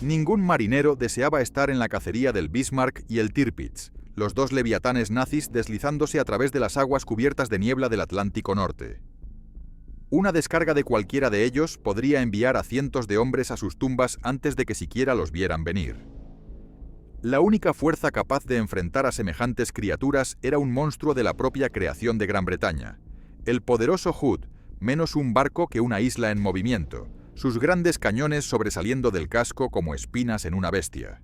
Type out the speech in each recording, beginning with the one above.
Ningún marinero deseaba estar en la cacería del Bismarck y el Tirpitz, los dos leviatanes nazis deslizándose a través de las aguas cubiertas de niebla del Atlántico Norte. Una descarga de cualquiera de ellos podría enviar a cientos de hombres a sus tumbas antes de que siquiera los vieran venir. La única fuerza capaz de enfrentar a semejantes criaturas era un monstruo de la propia creación de Gran Bretaña, el poderoso Hood, menos un barco que una isla en movimiento, sus grandes cañones sobresaliendo del casco como espinas en una bestia.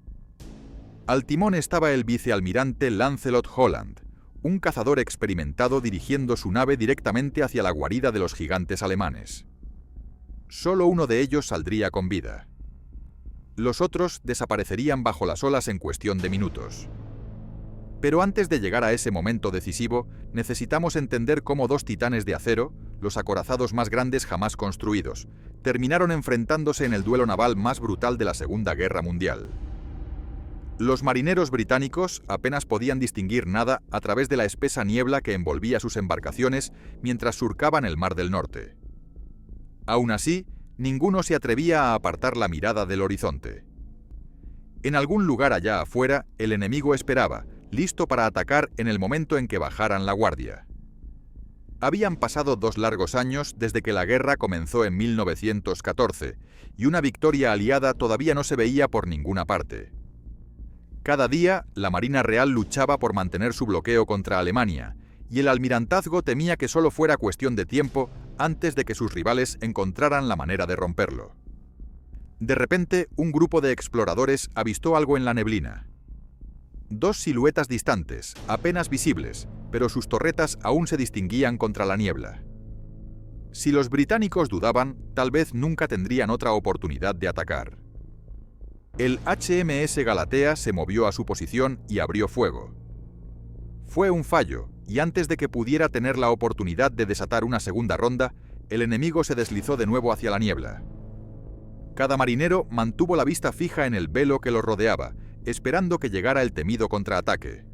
Al timón estaba el vicealmirante Lancelot Holland, un cazador experimentado dirigiendo su nave directamente hacia la guarida de los gigantes alemanes. Solo uno de ellos saldría con vida. Los otros desaparecerían bajo las olas en cuestión de minutos. Pero antes de llegar a ese momento decisivo, necesitamos entender cómo dos titanes de acero, los acorazados más grandes jamás construidos, terminaron enfrentándose en el duelo naval más brutal de la Segunda Guerra Mundial. Los marineros británicos apenas podían distinguir nada a través de la espesa niebla que envolvía sus embarcaciones mientras surcaban el Mar del Norte. Aún así, ninguno se atrevía a apartar la mirada del horizonte. En algún lugar allá afuera, el enemigo esperaba, listo para atacar en el momento en que bajaran la guardia. Habían pasado 2 largos años desde que la guerra comenzó en 1914, y una victoria aliada todavía no se veía por ninguna parte. Cada día, la Marina Real luchaba por mantener su bloqueo contra Alemania, y el almirantazgo temía que solo fuera cuestión de tiempo antes de que sus rivales encontraran la manera de romperlo. De repente, un grupo de exploradores avistó algo en la neblina. 2 siluetas distantes, apenas visibles, pero sus torretas aún se distinguían contra la niebla. Si los británicos dudaban, tal vez nunca tendrían otra oportunidad de atacar. El HMS Galatea se movió a su posición y abrió fuego. Fue un fallo, y antes de que pudiera tener la oportunidad de desatar una segunda ronda, el enemigo se deslizó de nuevo hacia la niebla. Cada marinero mantuvo la vista fija en el velo que lo rodeaba, esperando que llegara el temido contraataque.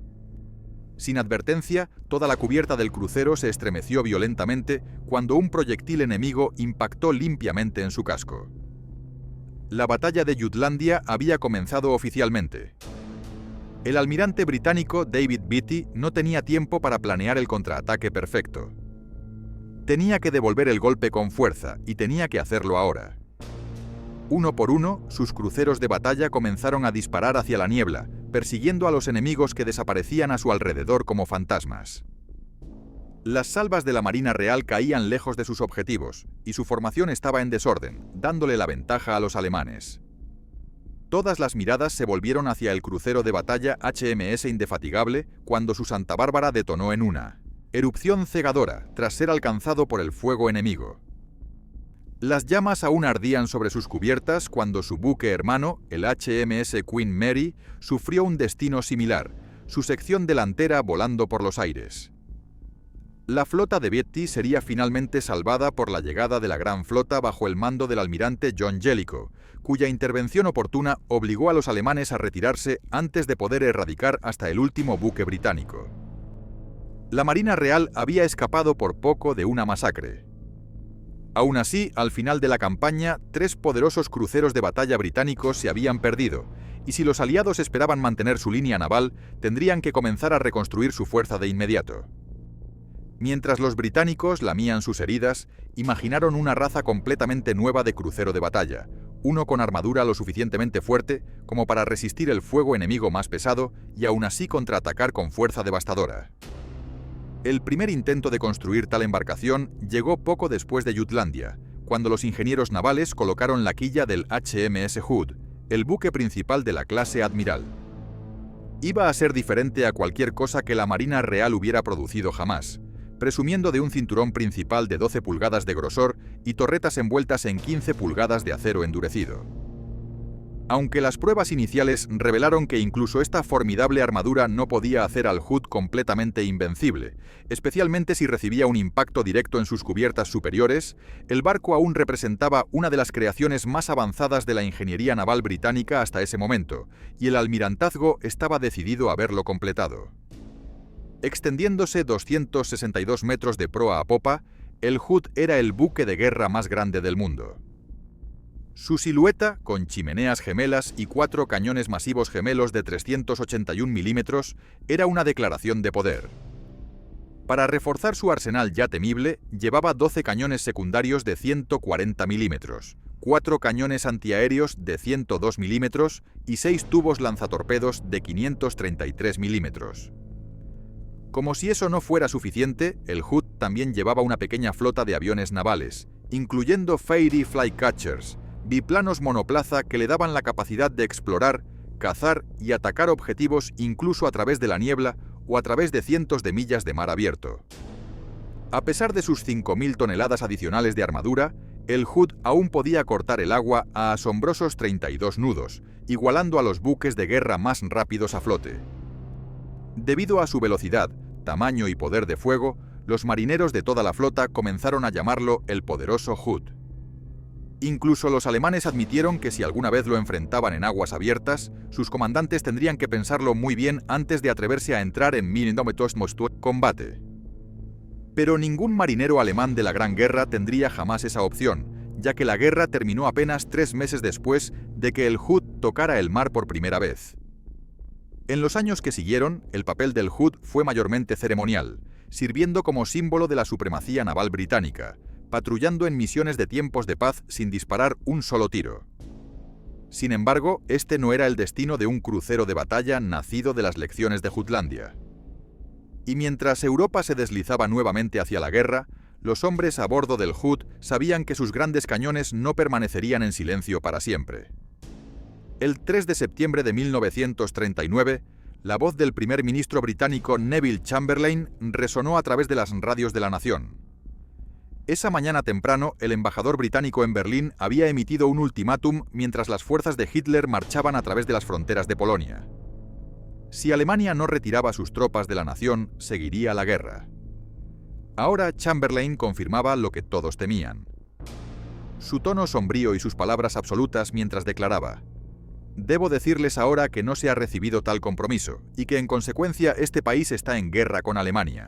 Sin advertencia, toda la cubierta del crucero se estremeció violentamente cuando un proyectil enemigo impactó limpiamente en su casco. La batalla de Jutlandia había comenzado oficialmente. El almirante británico David Beatty no tenía tiempo para planear el contraataque perfecto. Tenía que devolver el golpe con fuerza y tenía que hacerlo ahora. Uno por uno, sus cruceros de batalla comenzaron a disparar hacia la niebla, persiguiendo a los enemigos que desaparecían a su alrededor como fantasmas. Las salvas de la Marina Real caían lejos de sus objetivos, y su formación estaba en desorden, dándole la ventaja a los alemanes. Todas las miradas se volvieron hacia el crucero de batalla HMS Indefatigable cuando su Santa Bárbara detonó en una erupción cegadora tras ser alcanzado por el fuego enemigo. Las llamas aún ardían sobre sus cubiertas cuando su buque hermano, el HMS Queen Mary, sufrió un destino similar, su sección delantera volando por los aires. La flota de Beatty sería finalmente salvada por la llegada de la Gran Flota bajo el mando del almirante John Jellicoe, cuya intervención oportuna obligó a los alemanes a retirarse antes de poder erradicar hasta el último buque británico. La Marina Real había escapado por poco de una masacre. Aún así, al final de la campaña, 3 poderosos cruceros de batalla británicos se habían perdido, y si los aliados esperaban mantener su línea naval, tendrían que comenzar a reconstruir su fuerza de inmediato. Mientras los británicos lamían sus heridas, imaginaron una raza completamente nueva de crucero de batalla, uno con armadura lo suficientemente fuerte como para resistir el fuego enemigo más pesado y aún así contraatacar con fuerza devastadora. El primer intento de construir tal embarcación llegó poco después de Jutlandia, cuando los ingenieros navales colocaron la quilla del HMS Hood, el buque principal de la clase Admiral. Iba a ser diferente a cualquier cosa que la Marina Real hubiera producido jamás, presumiendo de un cinturón principal de 12 pulgadas de grosor y torretas envueltas en 15 pulgadas de acero endurecido. Aunque las pruebas iniciales revelaron que incluso esta formidable armadura no podía hacer al Hood completamente invencible, especialmente si recibía un impacto directo en sus cubiertas superiores, el barco aún representaba una de las creaciones más avanzadas de la ingeniería naval británica hasta ese momento, y el almirantazgo estaba decidido a verlo completado. Extendiéndose 262 metros de proa a popa, el Hood era el buque de guerra más grande del mundo. Su silueta, con chimeneas gemelas y 4 cañones masivos gemelos de 381 milímetros, era una declaración de poder. Para reforzar su arsenal ya temible, llevaba 12 cañones secundarios de 140 milímetros, 4 cañones antiaéreos de 102 milímetros y 6 tubos lanzatorpedos de 533 milímetros. Como si eso no fuera suficiente, el Hood también llevaba una pequeña flota de aviones navales, incluyendo Fairey Flycatchers, biplanos monoplaza que le daban la capacidad de explorar, cazar y atacar objetivos incluso a través de la niebla o a través de cientos de millas de mar abierto. A pesar de sus 5.000 toneladas adicionales de armadura, el Hood aún podía cortar el agua a asombrosos 32 nudos, igualando a los buques de guerra más rápidos a flote. Debido a su velocidad, tamaño y poder de fuego, los marineros de toda la flota comenzaron a llamarlo el poderoso Hood. Incluso los alemanes admitieron que si alguna vez lo enfrentaban en aguas abiertas, sus comandantes tendrían que pensarlo muy bien antes de atreverse a entrar en combate. Pero ningún marinero alemán de la Gran Guerra tendría jamás esa opción, ya que la guerra terminó apenas 3 meses después de que el Hood tocara el mar por primera vez. En los años que siguieron, el papel del Hood fue mayormente ceremonial, sirviendo como símbolo de la supremacía naval británica, patrullando en misiones de tiempos de paz sin disparar un solo tiro. Sin embargo, este no era el destino de un crucero de batalla nacido de las lecciones de Jutlandia. Y mientras Europa se deslizaba nuevamente hacia la guerra, los hombres a bordo del Hood sabían que sus grandes cañones no permanecerían en silencio para siempre. El 3 de septiembre de 1939, la voz del primer ministro británico Neville Chamberlain resonó a través de las radios de la nación. Esa mañana temprano, el embajador británico en Berlín había emitido un ultimátum mientras las fuerzas de Hitler marchaban a través de las fronteras de Polonia. Si Alemania no retiraba sus tropas de la nación, seguiría la guerra. Ahora Chamberlain confirmaba lo que todos temían. Su tono sombrío y sus palabras absolutas mientras declaraba: «Debo decirles ahora que no se ha recibido tal compromiso, y que en consecuencia este país está en guerra con Alemania».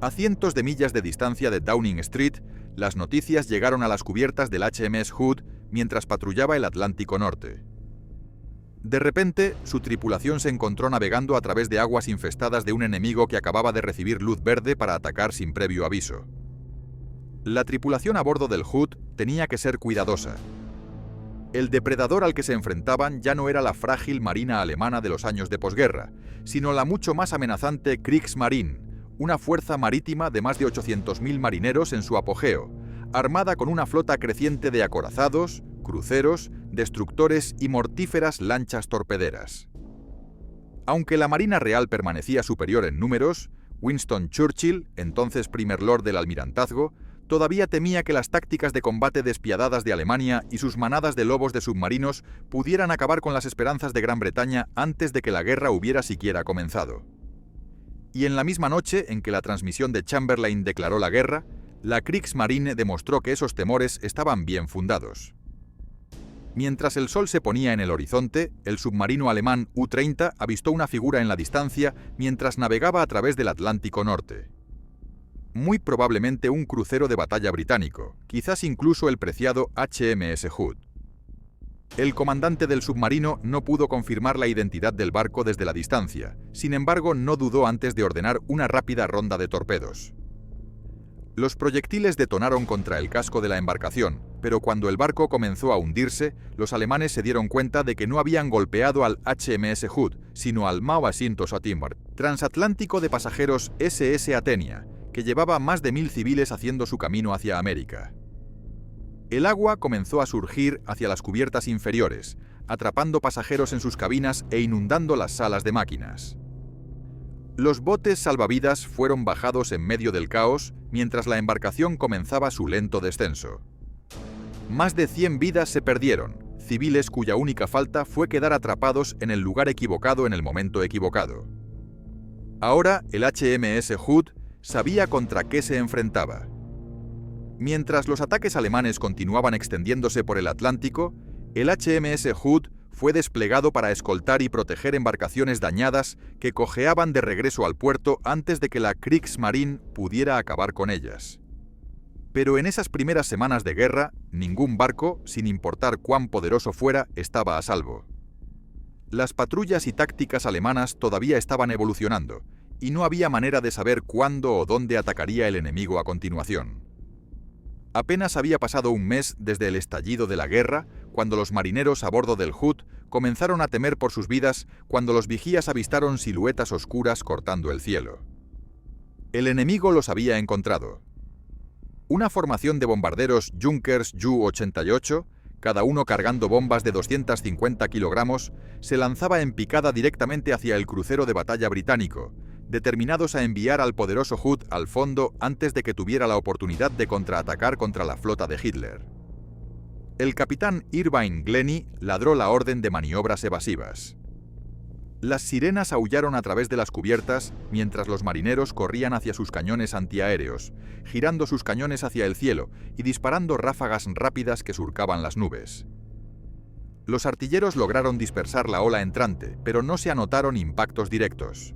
A cientos de millas de distancia de Downing Street, las noticias llegaron a las cubiertas del HMS Hood mientras patrullaba el Atlántico Norte. De repente, su tripulación se encontró navegando a través de aguas infestadas de un enemigo que acababa de recibir luz verde para atacar sin previo aviso. La tripulación a bordo del Hood tenía que ser cuidadosa. El depredador al que se enfrentaban ya no era la frágil marina alemana de los años de posguerra, sino la mucho más amenazante Kriegsmarine, una fuerza marítima de más de 800.000 marineros en su apogeo, armada con una flota creciente de acorazados, cruceros, destructores y mortíferas lanchas torpederas. Aunque la Marina Real permanecía superior en números, Winston Churchill, entonces primer lord del almirantazgo, todavía temía que las tácticas de combate despiadadas de Alemania y sus manadas de lobos de submarinos pudieran acabar con las esperanzas de Gran Bretaña antes de que la guerra hubiera siquiera comenzado. Y en la misma noche en que la transmisión de Chamberlain declaró la guerra, la Kriegsmarine demostró que esos temores estaban bien fundados. Mientras el sol se ponía en el horizonte, el submarino alemán U-30 avistó una figura en la distancia mientras navegaba a través del Atlántico Norte. Muy probablemente un crucero de batalla británico, quizás incluso el preciado HMS Hood. El comandante del submarino no pudo confirmar la identidad del barco desde la distancia, sin embargo no dudó antes de ordenar una rápida ronda de torpedos. Los proyectiles detonaron contra el casco de la embarcación, pero cuando el barco comenzó a hundirse, los alemanes se dieron cuenta de que no habían golpeado al HMS Hood, sino al Mauasinto Timber, transatlántico de pasajeros SS Athenia, que llevaba más de 1.000 civiles haciendo su camino hacia América. El agua comenzó a surgir hacia las cubiertas inferiores, atrapando pasajeros en sus cabinas e inundando las salas de máquinas. Los botes salvavidas fueron bajados en medio del caos mientras la embarcación comenzaba su lento descenso. Más de 100 vidas se perdieron, civiles cuya única falta fue quedar atrapados en el lugar equivocado en el momento equivocado. Ahora el HMS Hood sabía contra qué se enfrentaba. Mientras los ataques alemanes continuaban extendiéndose por el Atlántico, el HMS Hood fue desplegado para escoltar y proteger embarcaciones dañadas que cojeaban de regreso al puerto antes de que la Kriegsmarine pudiera acabar con ellas. Pero en esas primeras semanas de guerra, ningún barco, sin importar cuán poderoso fuera, estaba a salvo. Las patrullas y tácticas alemanas todavía estaban evolucionando, y no había manera de saber cuándo o dónde atacaría el enemigo a continuación. Apenas había pasado un mes desde el estallido de la guerra, cuando los marineros a bordo del Hood comenzaron a temer por sus vidas cuando los vigías avistaron siluetas oscuras cortando el cielo. El enemigo los había encontrado. Una formación de bombarderos Junkers Ju-88, cada uno cargando bombas de 250 kilogramos, se lanzaba en picada directamente hacia el crucero de batalla británico, determinados a enviar al poderoso Hood al fondo antes de que tuviera la oportunidad de contraatacar contra la flota de Hitler. El capitán Irvine Glennie ladró la orden de maniobras evasivas. Las sirenas aullaron a través de las cubiertas mientras los marineros corrían hacia sus cañones antiaéreos, girando sus cañones hacia el cielo y disparando ráfagas rápidas que surcaban las nubes. Los artilleros lograron dispersar la ola entrante, pero no se anotaron impactos directos.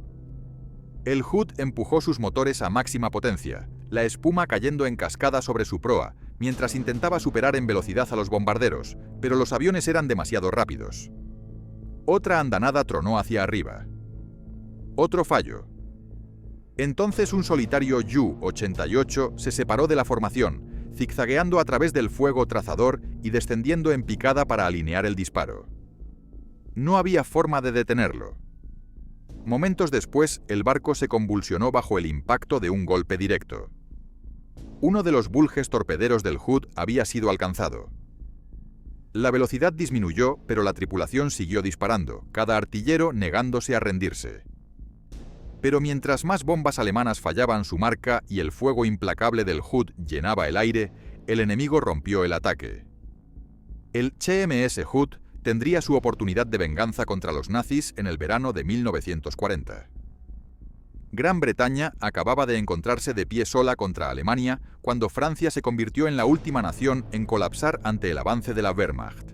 El Hood empujó sus motores a máxima potencia, la espuma cayendo en cascada sobre su proa, mientras intentaba superar en velocidad a los bombarderos, pero los aviones eran demasiado rápidos. Otra andanada tronó hacia arriba. Otro fallo. Entonces un solitario Ju-88 se separó de la formación, zigzagueando a través del fuego trazador y descendiendo en picada para alinear el disparo. No había forma de detenerlo. Momentos después, el barco se convulsionó bajo el impacto de un golpe directo. Uno de los bulges torpederos del Hood había sido alcanzado. La velocidad disminuyó, pero la tripulación siguió disparando, cada artillero negándose a rendirse. Pero mientras más bombas alemanas fallaban su marca y el fuego implacable del Hood llenaba el aire, el enemigo rompió el ataque. El HMS Hood tendría su oportunidad de venganza contra los nazis en el verano de 1940. Gran Bretaña acababa de encontrarse de pie sola contra Alemania cuando Francia se convirtió en la última nación en colapsar ante el avance de la Wehrmacht.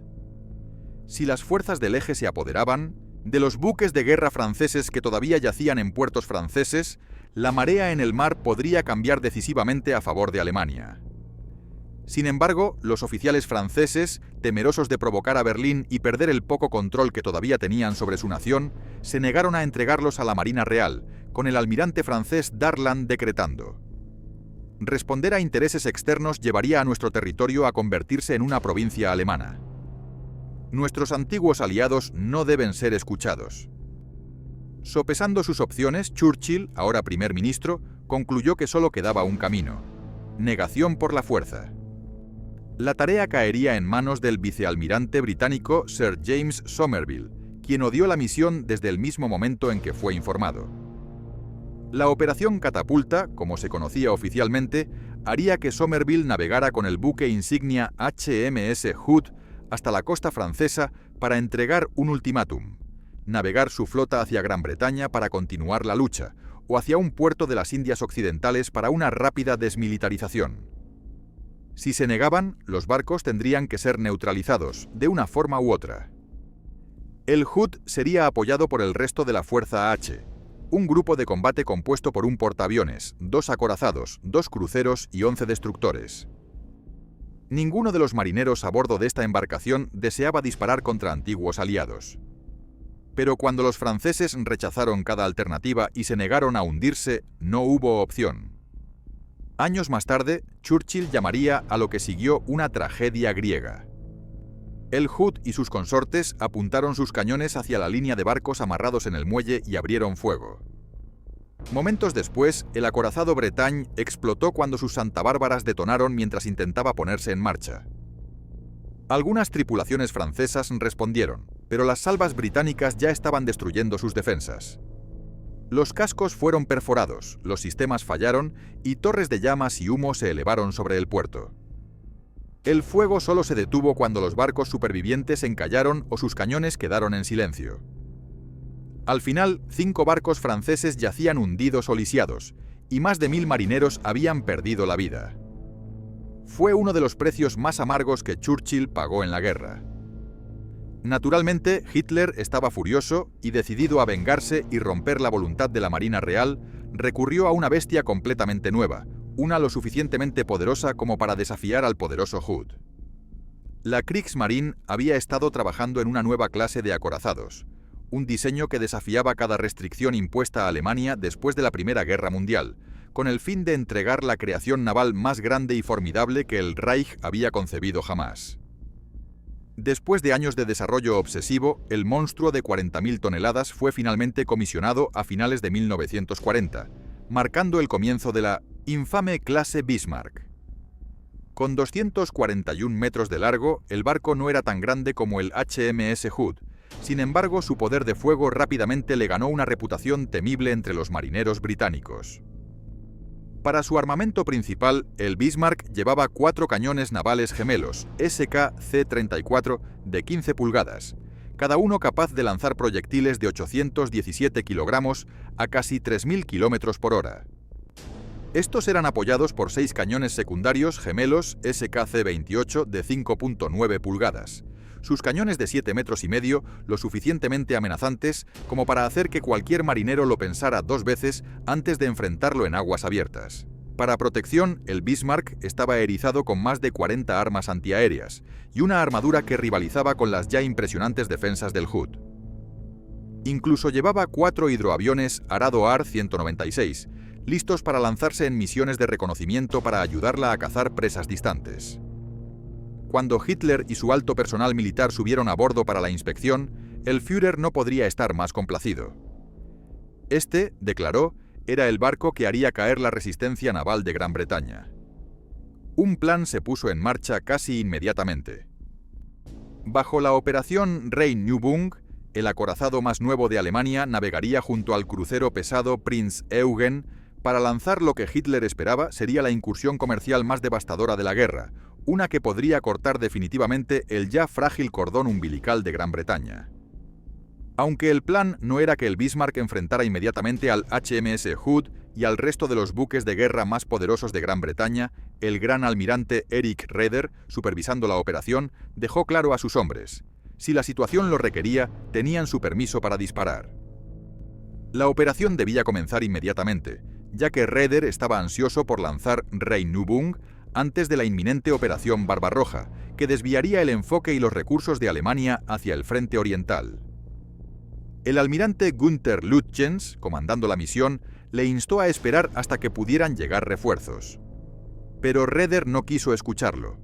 Si las fuerzas del eje se apoderaban, de los buques de guerra franceses que todavía yacían en puertos franceses, la marea en el mar podría cambiar decisivamente a favor de Alemania. Sin embargo, los oficiales franceses, temerosos de provocar a Berlín y perder el poco control que todavía tenían sobre su nación, se negaron a entregarlos a la Marina Real, con el almirante francés Darlan decretando: responder a intereses externos llevaría a nuestro territorio a convertirse en una provincia alemana. Nuestros antiguos aliados no deben ser escuchados. Sopesando sus opciones, Churchill, ahora primer ministro, concluyó que solo quedaba un camino: negación por la fuerza. La tarea caería en manos del vicealmirante británico Sir James Somerville, quien odió la misión desde el mismo momento en que fue informado. La Operación Catapulta, como se conocía oficialmente, haría que Somerville navegara con el buque insignia HMS Hood hasta la costa francesa para entregar un ultimátum: navegar su flota hacia Gran Bretaña para continuar la lucha, o hacia un puerto de las Indias Occidentales para una rápida desmilitarización. Si se negaban, los barcos tendrían que ser neutralizados, de una forma u otra. El Hood sería apoyado por el resto de la Fuerza H, un grupo de combate compuesto por un portaaviones, 2 acorazados, 2 cruceros y 11 destructores. Ninguno de los marineros a bordo de esta embarcación deseaba disparar contra antiguos aliados. Pero cuando los franceses rechazaron cada alternativa y se negaron a hundirse, no hubo opción. Años más tarde, Churchill llamaría a lo que siguió una tragedia griega. El Hood y sus consortes apuntaron sus cañones hacia la línea de barcos amarrados en el muelle y abrieron fuego. Momentos después, el acorazado Bretagne explotó cuando sus santabárbaras detonaron mientras intentaba ponerse en marcha. Algunas tripulaciones francesas respondieron, pero las salvas británicas ya estaban destruyendo sus defensas. Los cascos fueron perforados, los sistemas fallaron y torres de llamas y humo se elevaron sobre el puerto. El fuego solo se detuvo cuando los barcos supervivientes encallaron o sus cañones quedaron en silencio. Al final, 5 barcos franceses yacían hundidos o lisiados, y más de 1000 marineros habían perdido la vida. Fue uno de los precios más amargos que Churchill pagó en la guerra. Naturalmente, Hitler estaba furioso y, decidido a vengarse y romper la voluntad de la Marina Real, recurrió a una bestia completamente nueva, una lo suficientemente poderosa como para desafiar al poderoso Hood. La Kriegsmarine había estado trabajando en una nueva clase de acorazados, un diseño que desafiaba cada restricción impuesta a Alemania después de la Primera Guerra Mundial, con el fin de entregar la creación naval más grande y formidable que el Reich había concebido jamás. Después de años de desarrollo obsesivo, el monstruo de 40.000 toneladas fue finalmente comisionado a finales de 1940, marcando el comienzo de la infame clase Bismarck. Con 241 metros de largo, el barco no era tan grande como el HMS Hood. Sin embargo, su poder de fuego rápidamente le ganó una reputación temible entre los marineros británicos. Para su armamento principal, el Bismarck llevaba 4 cañones navales gemelos, SK-C-34, de 15 pulgadas, cada uno capaz de lanzar proyectiles de 817 kilogramos a casi 3.000 kilómetros por hora. Estos eran apoyados por 6 cañones secundarios gemelos SK-C-28 de 5.9 pulgadas. Sus cañones de 7 metros y medio, lo suficientemente amenazantes como para hacer que cualquier marinero lo pensara 2 veces antes de enfrentarlo en aguas abiertas. Para protección, el Bismarck estaba erizado con más de 40 armas antiaéreas y una armadura que rivalizaba con las ya impresionantes defensas del Hood. Incluso llevaba 4 hidroaviones Arado AR-196, listos para lanzarse en misiones de reconocimiento para ayudarla a cazar presas distantes. Cuando Hitler y su alto personal militar subieron a bordo para la inspección, el Führer no podría estar más complacido. Este, declaró, era el barco que haría caer la resistencia naval de Gran Bretaña. Un plan se puso en marcha casi inmediatamente. Bajo la operación Rhein-Neuburg, el acorazado más nuevo de Alemania navegaría junto al crucero pesado Prinz Eugen para lanzar lo que Hitler esperaba sería la incursión comercial más devastadora de la guerra, una que podría cortar definitivamente el ya frágil cordón umbilical de Gran Bretaña. Aunque el plan no era que el Bismarck enfrentara inmediatamente al HMS Hood y al resto de los buques de guerra más poderosos de Gran Bretaña, el gran almirante Erich Raeder, supervisando la operación, dejó claro a sus hombres: si la situación lo requería, tenían su permiso para disparar. La operación debía comenzar inmediatamente, ya que Raeder estaba ansioso por lanzar Rhein-Neuburg antes de la inminente Operación Barbarroja, que desviaría el enfoque y los recursos de Alemania hacia el frente oriental. El almirante Günther Lütjens, comandando la misión, le instó a esperar hasta que pudieran llegar refuerzos. Pero Raeder no quiso escucharlo.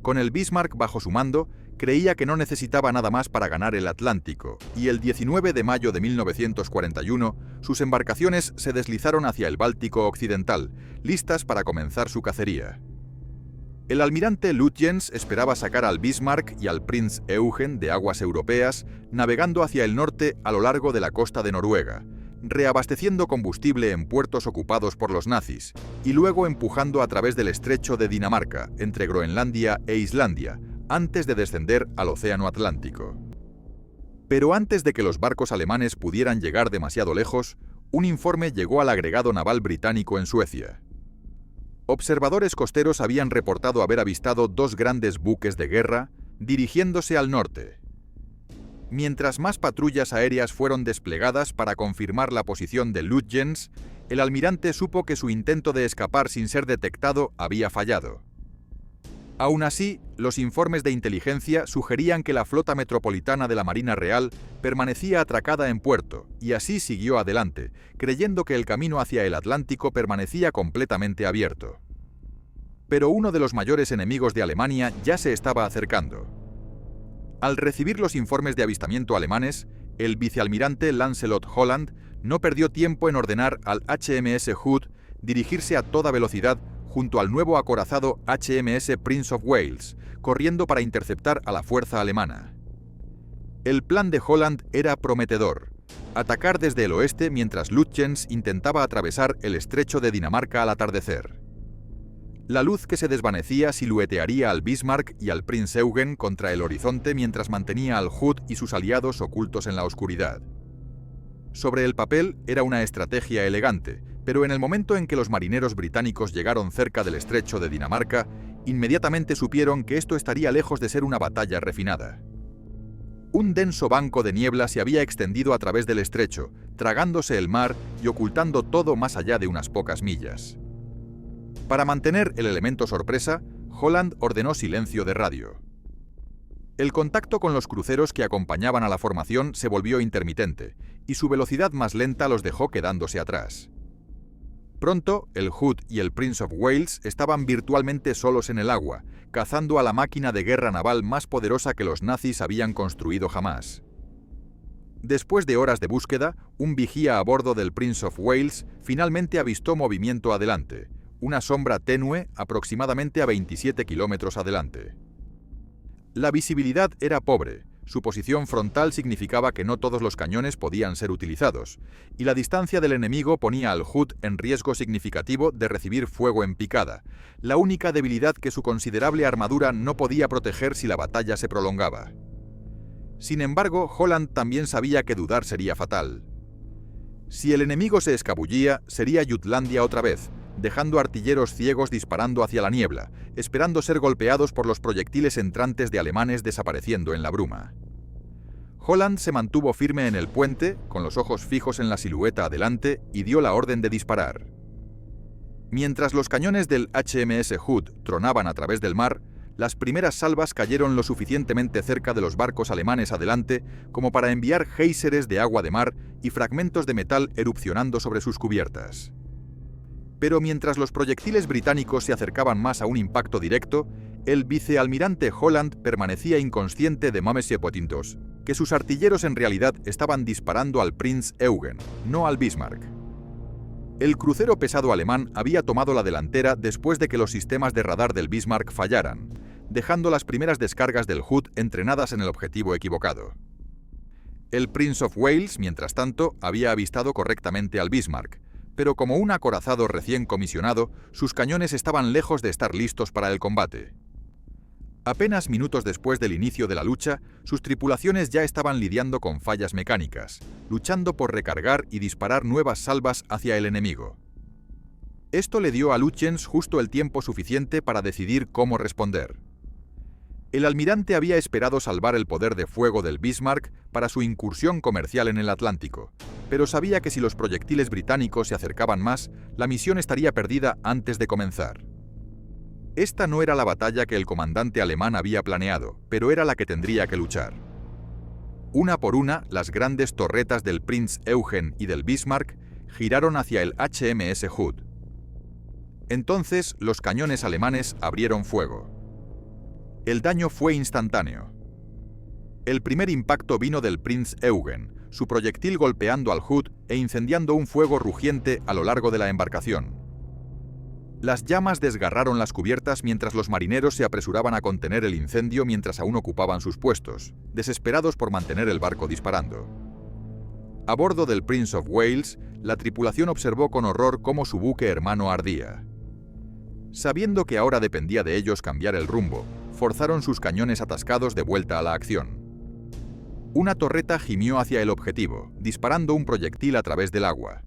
Con el Bismarck bajo su mando, creía que no necesitaba nada más para ganar el Atlántico, y el 19 de mayo de 1941, sus embarcaciones se deslizaron hacia el Báltico occidental, listas para comenzar su cacería. El almirante Lütjens esperaba sacar al Bismarck y al Prinz Eugen de aguas europeas, navegando hacia el norte a lo largo de la costa de Noruega, reabasteciendo combustible en puertos ocupados por los nazis, y luego empujando a través del estrecho de Dinamarca, entre Groenlandia e Islandia, antes de descender al Océano Atlántico. Pero antes de que los barcos alemanes pudieran llegar demasiado lejos, un informe llegó al agregado naval británico en Suecia. Observadores costeros habían reportado haber avistado 2 grandes buques de guerra dirigiéndose al norte. Mientras más patrullas aéreas fueron desplegadas para confirmar la posición de Lütjens, el almirante supo que su intento de escapar sin ser detectado había fallado. Aún así, los informes de inteligencia sugerían que la flota metropolitana de la Marina Real permanecía atracada en puerto, y así siguió adelante, creyendo que el camino hacia el Atlántico permanecía completamente abierto. Pero uno de los mayores enemigos de Alemania ya se estaba acercando. Al recibir los informes de avistamiento alemanes, el vicealmirante Lancelot Holland no perdió tiempo en ordenar al HMS Hood dirigirse a toda velocidad junto al nuevo acorazado HMS Prince of Wales, corriendo para interceptar a la fuerza alemana. El plan de Holland era prometedor: atacar desde el oeste mientras Lütjens intentaba atravesar el estrecho de Dinamarca al atardecer. La luz que se desvanecía siluetearía al Bismarck y al Prinz Eugen contra el horizonte mientras mantenía al Hood y sus aliados ocultos en la oscuridad. Sobre el papel era una estrategia elegante, pero en el momento en que los marineros británicos llegaron cerca del estrecho de Dinamarca, inmediatamente supieron que esto estaría lejos de ser una batalla refinada. Un denso banco de niebla se había extendido a través del estrecho, tragándose el mar y ocultando todo más allá de unas pocas millas. Para mantener el elemento sorpresa, Holland ordenó silencio de radio. El contacto con los cruceros que acompañaban a la formación se volvió intermitente, y su velocidad más lenta los dejó quedándose atrás. Pronto, el Hood y el Prince of Wales estaban virtualmente solos en el agua, cazando a la máquina de guerra naval más poderosa que los nazis habían construido jamás. Después de horas de búsqueda, un vigía a bordo del Prince of Wales finalmente avistó movimiento adelante, una sombra tenue aproximadamente a 27 kilómetros adelante. La visibilidad era pobre, su posición frontal significaba que no todos los cañones podían ser utilizados, y la distancia del enemigo ponía al Hood en riesgo significativo de recibir fuego en picada, la única debilidad que su considerable armadura no podía proteger si la batalla se prolongaba. Sin embargo, Holland también sabía que dudar sería fatal. Si el enemigo se escabullía, sería Jutlandia otra vez, dejando artilleros ciegos disparando hacia la niebla, esperando ser golpeados por los proyectiles entrantes de alemanes desapareciendo en la bruma. Holland se mantuvo firme en el puente, con los ojos fijos en la silueta adelante, y dio la orden de disparar. Mientras los cañones del HMS Hood tronaban a través del mar, las primeras salvas cayeron lo suficientemente cerca de los barcos alemanes adelante como para enviar géiseres de agua de mar y fragmentos de metal erupcionando sobre sus cubiertas. Pero mientras los proyectiles británicos se acercaban más a un impacto directo, el vicealmirante Holland permanecía inconsciente de Mammesiepotintos, que sus artilleros en realidad estaban disparando al Prinz Eugen, no al Bismarck. El crucero pesado alemán había tomado la delantera después de que los sistemas de radar del Bismarck fallaran, dejando las primeras descargas del Hood entrenadas en el objetivo equivocado. El Prince of Wales, mientras tanto, había avistado correctamente al Bismarck, pero como un acorazado recién comisionado, sus cañones estaban lejos de estar listos para el combate. Apenas minutos después del inicio de la lucha, sus tripulaciones ya estaban lidiando con fallas mecánicas, luchando por recargar y disparar nuevas salvas hacia el enemigo. Esto le dio a Lütjens justo el tiempo suficiente para decidir cómo responder. El almirante había esperado salvar el poder de fuego del Bismarck para su incursión comercial en el Atlántico, pero sabía que si los proyectiles británicos se acercaban más, la misión estaría perdida antes de comenzar. Esta no era la batalla que el comandante alemán había planeado, pero era la que tendría que luchar. Una por una, las grandes torretas del Prinz Eugen y del Bismarck giraron hacia el HMS Hood. Entonces, los cañones alemanes abrieron fuego. El daño fue instantáneo. El primer impacto vino del Prinz Eugen, su proyectil golpeando al Hood e incendiando un fuego rugiente a lo largo de la embarcación. Las llamas desgarraron las cubiertas mientras los marineros se apresuraban a contener el incendio mientras aún ocupaban sus puestos, desesperados por mantener el barco disparando. A bordo del Prince of Wales, la tripulación observó con horror cómo su buque hermano ardía. Sabiendo que ahora dependía de ellos cambiar el rumbo, forzaron sus cañones atascados de vuelta a la acción. Una torreta gimió hacia el objetivo, disparando un proyectil a través del agua.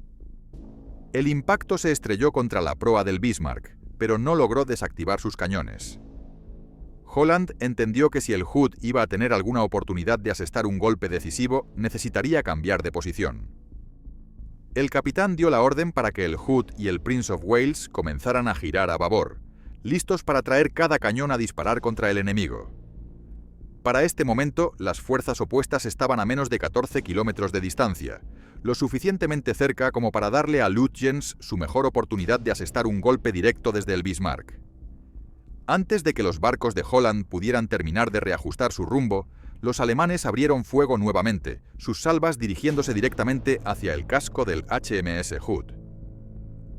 El impacto se estrelló contra la proa del Bismarck, pero no logró desactivar sus cañones. Holland entendió que si el Hood iba a tener alguna oportunidad de asestar un golpe decisivo, necesitaría cambiar de posición. El capitán dio la orden para que el Hood y el Prince of Wales comenzaran a girar a babor, listos para traer cada cañón a disparar contra el enemigo. Para este momento, las fuerzas opuestas estaban a menos de 14 kilómetros de distancia, lo suficientemente cerca como para darle a Lütjens su mejor oportunidad de asestar un golpe directo desde el Bismarck. Antes de que los barcos de Holland pudieran terminar de reajustar su rumbo, los alemanes abrieron fuego nuevamente, sus salvas dirigiéndose directamente hacia el casco del HMS Hood.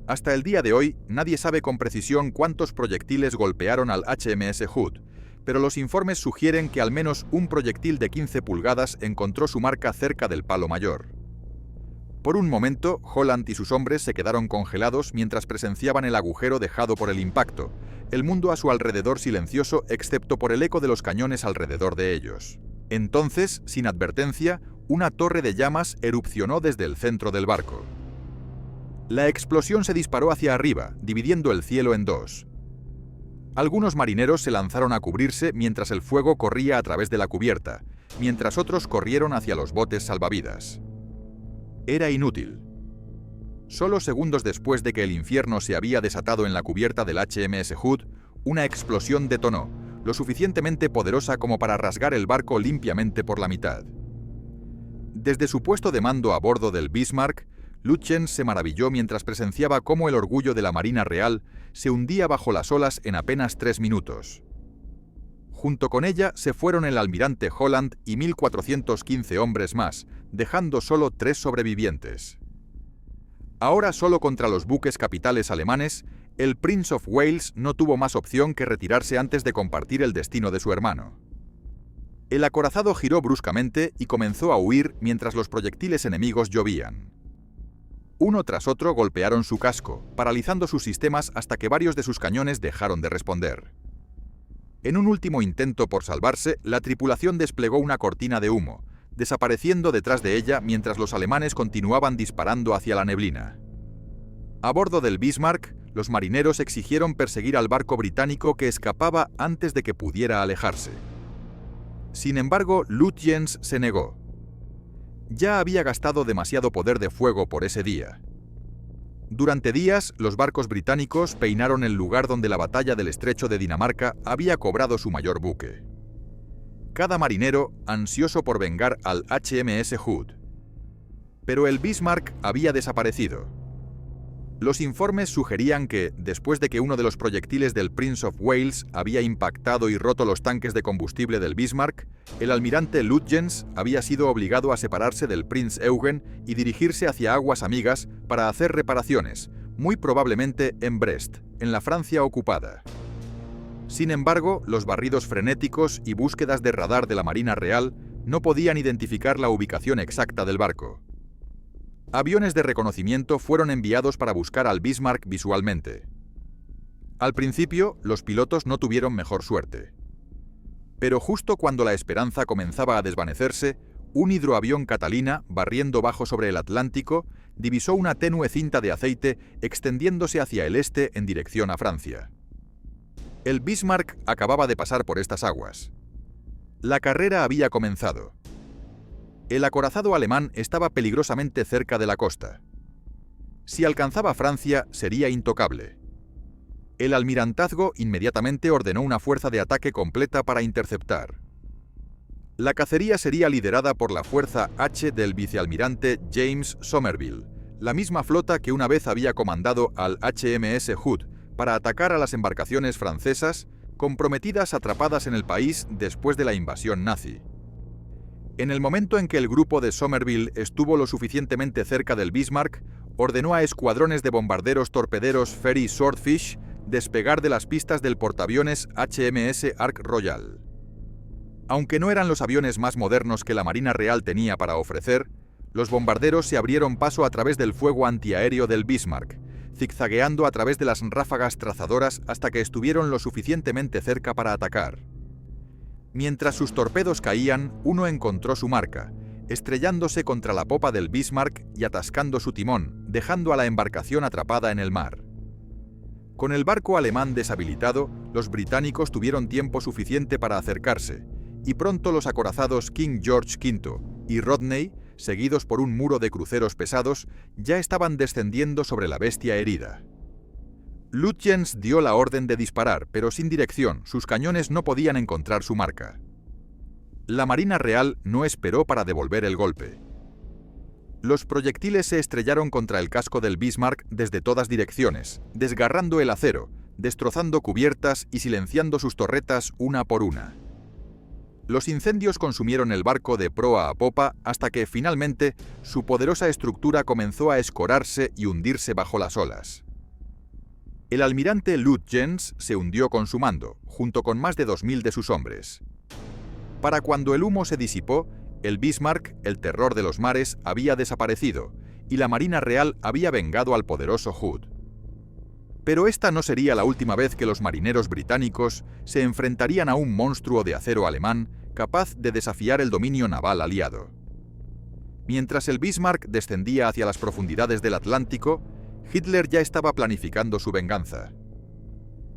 Hasta el día de hoy, nadie sabe con precisión cuántos proyectiles golpearon al HMS Hood, pero los informes sugieren que al menos un proyectil de 15 pulgadas encontró su marca cerca del palo mayor. Por un momento, Holland y sus hombres se quedaron congelados mientras presenciaban el agujero dejado por el impacto, el mundo a su alrededor silencioso excepto por el eco de los cañones alrededor de ellos. Entonces, sin advertencia, una torre de llamas erupcionó desde el centro del barco. La explosión se disparó hacia arriba, dividiendo el cielo en dos. Algunos marineros se lanzaron a cubrirse mientras el fuego corría a través de la cubierta, mientras otros corrieron hacia los botes salvavidas. Era inútil. Solo segundos después de que el infierno se había desatado en la cubierta del HMS Hood, una explosión detonó, lo suficientemente poderosa como para rasgar el barco limpiamente por la mitad. Desde su puesto de mando a bordo del Bismarck, Lütjens se maravilló mientras presenciaba cómo el orgullo de la Marina Real se hundía bajo las olas en apenas 3 minutos. Junto con ella se fueron el almirante Holland y 1.415 hombres más, dejando solo 3 sobrevivientes. Ahora solo contra los buques capitales alemanes, el Prince of Wales no tuvo más opción que retirarse antes de compartir el destino de su hermano. El acorazado giró bruscamente y comenzó a huir mientras los proyectiles enemigos llovían. Uno tras otro golpearon su casco, paralizando sus sistemas hasta que varios de sus cañones dejaron de responder. En un último intento por salvarse, la tripulación desplegó una cortina de humo, desapareciendo detrás de ella mientras los alemanes continuaban disparando hacia la neblina. A bordo del Bismarck, los marineros exigieron perseguir al barco británico que escapaba antes de que pudiera alejarse. Sin embargo, Lütjens se negó. Ya había gastado demasiado poder de fuego por ese día. Durante días, los barcos británicos peinaron el lugar donde la batalla del Estrecho de Dinamarca había cobrado su mayor buque. Cada marinero ansioso por vengar al HMS Hood. Pero el Bismarck había desaparecido. Los informes sugerían que, después de que uno de los proyectiles del Prince of Wales había impactado y roto los tanques de combustible del Bismarck, el almirante Lütjens había sido obligado a separarse del Prinz Eugen y dirigirse hacia aguas amigas para hacer reparaciones, muy probablemente en Brest, en la Francia ocupada. Sin embargo, los barridos frenéticos y búsquedas de radar de la Marina Real no podían identificar la ubicación exacta del barco. Aviones de reconocimiento fueron enviados para buscar al Bismarck visualmente. Al principio, los pilotos no tuvieron mejor suerte. Pero justo cuando la esperanza comenzaba a desvanecerse, un hidroavión Catalina, barriendo bajo sobre el Atlántico, divisó una tenue cinta de aceite extendiéndose hacia el este en dirección a Francia. El Bismarck acababa de pasar por estas aguas. La carrera había comenzado. El acorazado alemán estaba peligrosamente cerca de la costa. Si alcanzaba Francia, sería intocable. El almirantazgo inmediatamente ordenó una fuerza de ataque completa para interceptar. La cacería sería liderada por la Fuerza H del vicealmirante James Somerville, la misma flota que una vez había comandado al HMS Hood para atacar a las embarcaciones francesas comprometidas atrapadas en el país después de la invasión nazi. En el momento en que el grupo de Somerville estuvo lo suficientemente cerca del Bismarck, ordenó a escuadrones de bombarderos torpederos Ferry Swordfish despegar de las pistas del portaaviones HMS Ark Royal. Aunque no eran los aviones más modernos que la Marina Real tenía para ofrecer, los bombarderos se abrieron paso a través del fuego antiaéreo del Bismarck, zigzagueando a través de las ráfagas trazadoras hasta que estuvieron lo suficientemente cerca para atacar. Mientras sus torpedos caían, uno encontró su marca, estrellándose contra la popa del Bismarck y atascando su timón, dejando a la embarcación atrapada en el mar. Con el barco alemán deshabilitado, los británicos tuvieron tiempo suficiente para acercarse, y pronto los acorazados King George V y Rodney, seguidos por un muro de cruceros pesados, ya estaban descendiendo sobre la bestia herida. Lütjens dio la orden de disparar, pero sin dirección, sus cañones no podían encontrar su marca. La Marina Real no esperó para devolver el golpe. Los proyectiles se estrellaron contra el casco del Bismarck desde todas direcciones, desgarrando el acero, destrozando cubiertas y silenciando sus torretas una por una. Los incendios consumieron el barco de proa a popa hasta que, finalmente, su poderosa estructura comenzó a escorarse y hundirse bajo las olas. El almirante Lütjens se hundió con su mando, junto con más de 2.000 de sus hombres. Para cuando el humo se disipó, el Bismarck, el terror de los mares, había desaparecido, y la Marina Real había vengado al poderoso Hood. Pero esta no sería la última vez que los marineros británicos se enfrentarían a un monstruo de acero alemán capaz de desafiar el dominio naval aliado. Mientras el Bismarck descendía hacia las profundidades del Atlántico, Hitler ya estaba planificando su venganza.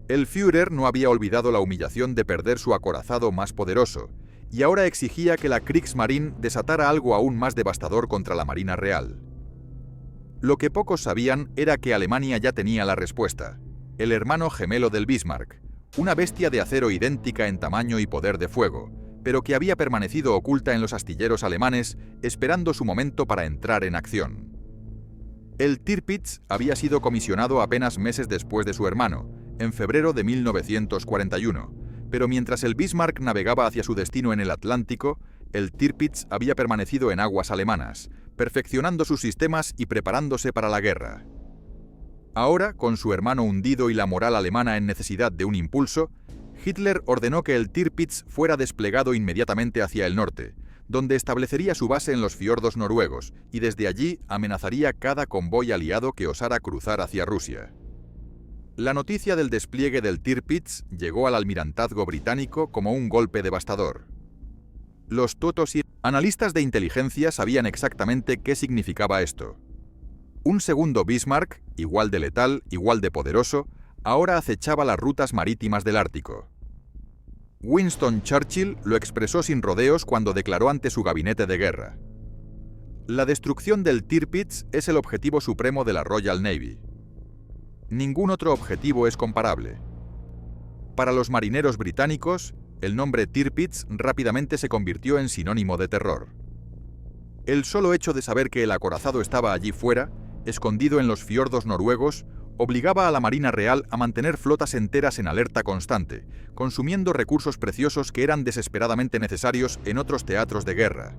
El Führer no había olvidado la humillación de perder su acorazado más poderoso, y ahora exigía que la Kriegsmarine desatara algo aún más devastador contra la Marina Real. Lo que pocos sabían era que Alemania ya tenía la respuesta: el hermano gemelo del Bismarck, una bestia de acero idéntica en tamaño y poder de fuego, pero que había permanecido oculta en los astilleros alemanes, esperando su momento para entrar en acción. El Tirpitz había sido comisionado apenas meses después de su hermano, en febrero de 1941, pero mientras el Bismarck navegaba hacia su destino en el Atlántico, el Tirpitz había permanecido en aguas alemanas, perfeccionando sus sistemas y preparándose para la guerra. Ahora, con su hermano hundido y la moral alemana en necesidad de un impulso, Hitler ordenó que el Tirpitz fuera desplegado inmediatamente hacia el norte, donde establecería su base en los fiordos noruegos y desde allí amenazaría cada convoy aliado que osara cruzar hacia Rusia. La noticia del despliegue del Tirpitz llegó al almirantazgo británico como un golpe devastador. Los totos y analistas de inteligencia sabían exactamente qué significaba esto. Un segundo Bismarck, igual de letal, igual de poderoso, ahora acechaba las rutas marítimas del Ártico. Winston Churchill lo expresó sin rodeos cuando declaró ante su gabinete de guerra: la destrucción del Tirpitz es el objetivo supremo de la Royal Navy. Ningún otro objetivo es comparable. Para los marineros británicos, el nombre Tirpitz rápidamente se convirtió en sinónimo de terror. El solo hecho de saber que el acorazado estaba allí fuera, escondido en los fiordos noruegos, obligaba a la Marina Real a mantener flotas enteras en alerta constante, consumiendo recursos preciosos que eran desesperadamente necesarios en otros teatros de guerra.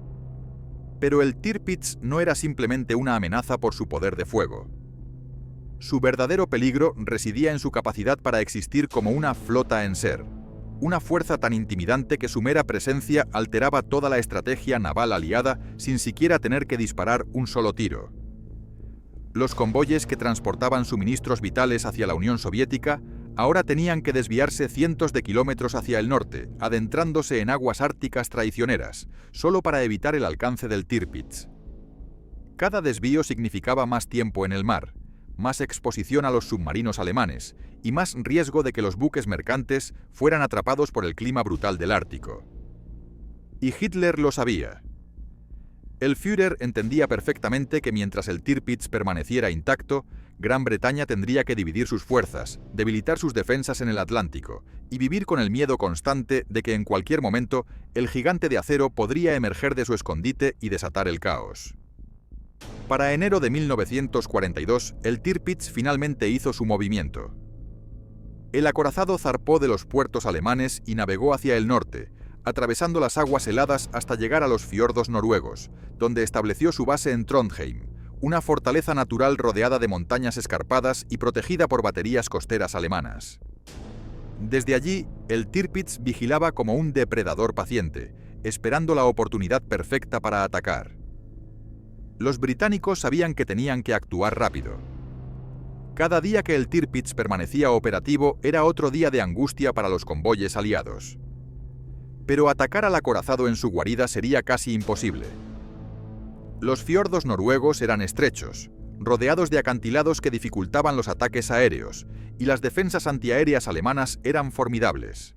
Pero el Tirpitz no era simplemente una amenaza por su poder de fuego. Su verdadero peligro residía en su capacidad para existir como una flota en ser, una fuerza tan intimidante que su mera presencia alteraba toda la estrategia naval aliada sin siquiera tener que disparar un solo tiro. Los convoyes que transportaban suministros vitales hacia la Unión Soviética ahora tenían que desviarse cientos de kilómetros hacia el norte, adentrándose en aguas árticas traicioneras, solo para evitar el alcance del Tirpitz. Cada desvío significaba más tiempo en el mar, más exposición a los submarinos alemanes y más riesgo de que los buques mercantes fueran atrapados por el clima brutal del Ártico. Y Hitler lo sabía. El Führer entendía perfectamente que mientras el Tirpitz permaneciera intacto, Gran Bretaña tendría que dividir sus fuerzas, debilitar sus defensas en el Atlántico y vivir con el miedo constante de que en cualquier momento el gigante de acero podría emerger de su escondite y desatar el caos. Para enero de 1942, el Tirpitz finalmente hizo su movimiento. El acorazado zarpó de los puertos alemanes y navegó hacia el norte, atravesando las aguas heladas hasta llegar a los fiordos noruegos, donde estableció su base en Trondheim, una fortaleza natural rodeada de montañas escarpadas y protegida por baterías costeras alemanas. Desde allí, el Tirpitz vigilaba como un depredador paciente, esperando la oportunidad perfecta para atacar. Los británicos sabían que tenían que actuar rápido. Cada día que el Tirpitz permanecía operativo era otro día de angustia para los convoyes aliados. Pero atacar al acorazado en su guarida sería casi imposible. Los fiordos noruegos eran estrechos, rodeados de acantilados que dificultaban los ataques aéreos, y las defensas antiaéreas alemanas eran formidables.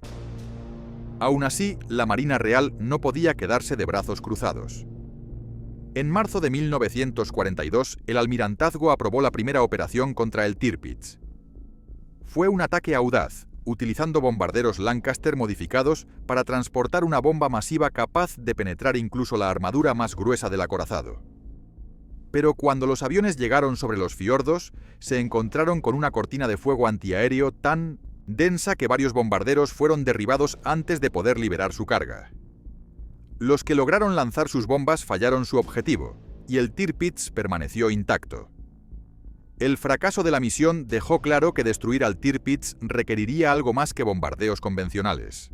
Aún así, la Marina Real no podía quedarse de brazos cruzados. En marzo de 1942, el almirantazgo aprobó la primera operación contra el Tirpitz. Fue un ataque audaz, utilizando bombarderos Lancaster modificados para transportar una bomba masiva capaz de penetrar incluso la armadura más gruesa del acorazado. Pero cuando los aviones llegaron sobre los fiordos, se encontraron con una cortina de fuego antiaéreo tan densa que varios bombarderos fueron derribados antes de poder liberar su carga. Los que lograron lanzar sus bombas fallaron su objetivo, y el Tirpitz permaneció intacto. El fracaso de la misión dejó claro que destruir al Tirpitz requeriría algo más que bombardeos convencionales.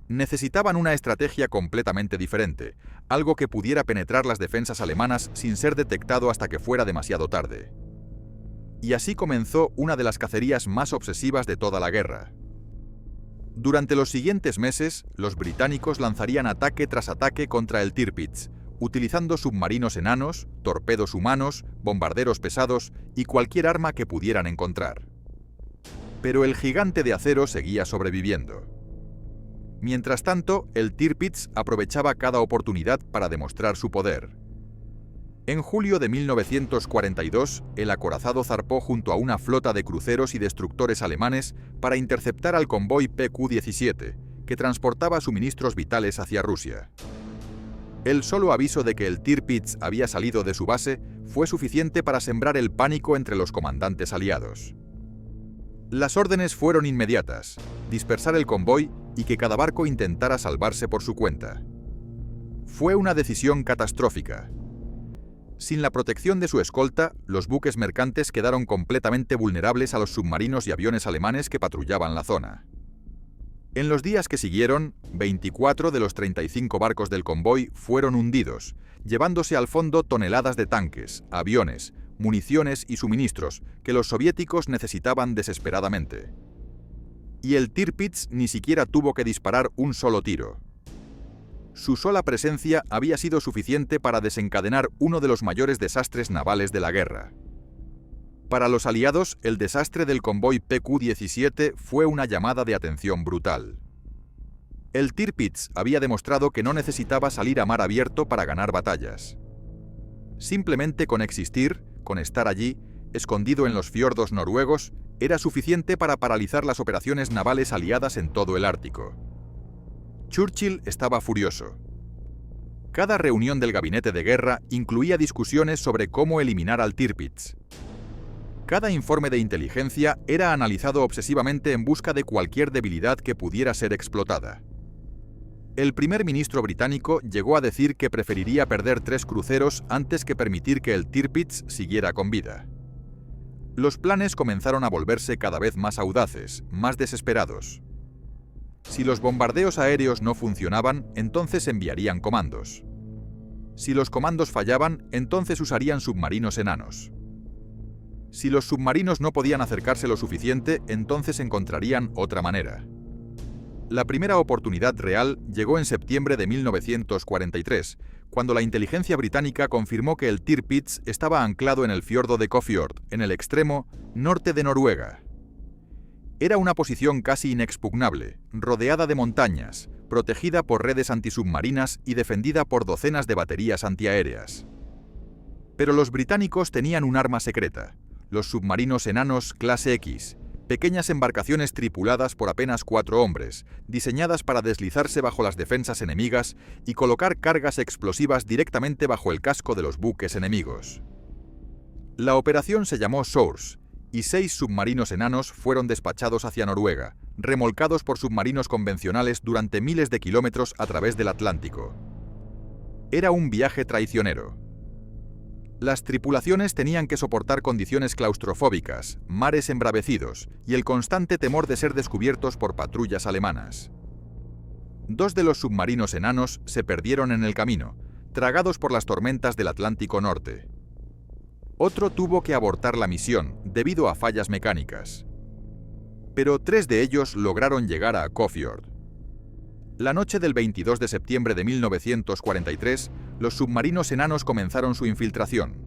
Necesitaban una estrategia completamente diferente, algo que pudiera penetrar las defensas alemanas sin ser detectado hasta que fuera demasiado tarde. Y así comenzó una de las cacerías más obsesivas de toda la guerra. Durante los siguientes meses, los británicos lanzarían ataque tras ataque contra el Tirpitz, utilizando submarinos enanos, torpedos humanos, bombarderos pesados y cualquier arma que pudieran encontrar. Pero el gigante de acero seguía sobreviviendo. Mientras tanto, el Tirpitz aprovechaba cada oportunidad para demostrar su poder. En julio de 1942, el acorazado zarpó junto a una flota de cruceros y destructores alemanes para interceptar al convoy PQ-17, que transportaba suministros vitales hacia Rusia. El solo aviso de que el Tirpitz había salido de su base fue suficiente para sembrar el pánico entre los comandantes aliados. Las órdenes fueron inmediatas: dispersar el convoy y que cada barco intentara salvarse por su cuenta. Fue una decisión catastrófica. Sin la protección de su escolta, los buques mercantes quedaron completamente vulnerables a los submarinos y aviones alemanes que patrullaban la zona. En los días que siguieron, 24 de los 35 barcos del convoy fueron hundidos, llevándose al fondo toneladas de tanques, aviones, municiones y suministros que los soviéticos necesitaban desesperadamente. Y el Tirpitz ni siquiera tuvo que disparar un solo tiro. Su sola presencia había sido suficiente para desencadenar uno de los mayores desastres navales de la guerra. Para los aliados, el desastre del convoy PQ-17 fue una llamada de atención brutal. El Tirpitz había demostrado que no necesitaba salir a mar abierto para ganar batallas. Simplemente con existir, con estar allí, escondido en los fiordos noruegos, era suficiente para paralizar las operaciones navales aliadas en todo el Ártico. Churchill estaba furioso. Cada reunión del gabinete de guerra incluía discusiones sobre cómo eliminar al Tirpitz. Cada informe de inteligencia era analizado obsesivamente en busca de cualquier debilidad que pudiera ser explotada. El primer ministro británico llegó a decir que preferiría perder 3 cruceros antes que permitir que el Tirpitz siguiera con vida. Los planes comenzaron a volverse cada vez más audaces, más desesperados. Si los bombardeos aéreos no funcionaban, entonces enviarían comandos. Si los comandos fallaban, entonces usarían submarinos enanos. Si los submarinos no podían acercarse lo suficiente, entonces encontrarían otra manera. La primera oportunidad real llegó en septiembre de 1943, cuando la inteligencia británica confirmó que el Tirpitz estaba anclado en el fiordo de Kåfjord, en el extremo norte de Noruega. Era una posición casi inexpugnable, rodeada de montañas, protegida por redes antisubmarinas y defendida por docenas de baterías antiaéreas. Pero los británicos tenían un arma secreta: los submarinos enanos clase X, pequeñas embarcaciones tripuladas por apenas 4 hombres, diseñadas para deslizarse bajo las defensas enemigas y colocar cargas explosivas directamente bajo el casco de los buques enemigos. La operación se llamó Source, y 6 submarinos enanos fueron despachados hacia Noruega, remolcados por submarinos convencionales durante miles de kilómetros a través del Atlántico. Era un viaje traicionero. Las tripulaciones tenían que soportar condiciones claustrofóbicas, mares embravecidos y el constante temor de ser descubiertos por patrullas alemanas. 2 de los submarinos enanos se perdieron en el camino, tragados por las tormentas del Atlántico Norte. Otro tuvo que abortar la misión debido a fallas mecánicas. Pero 3 de ellos lograron llegar a Kåfjord. La noche del 22 de septiembre de 1943, los submarinos enanos comenzaron su infiltración.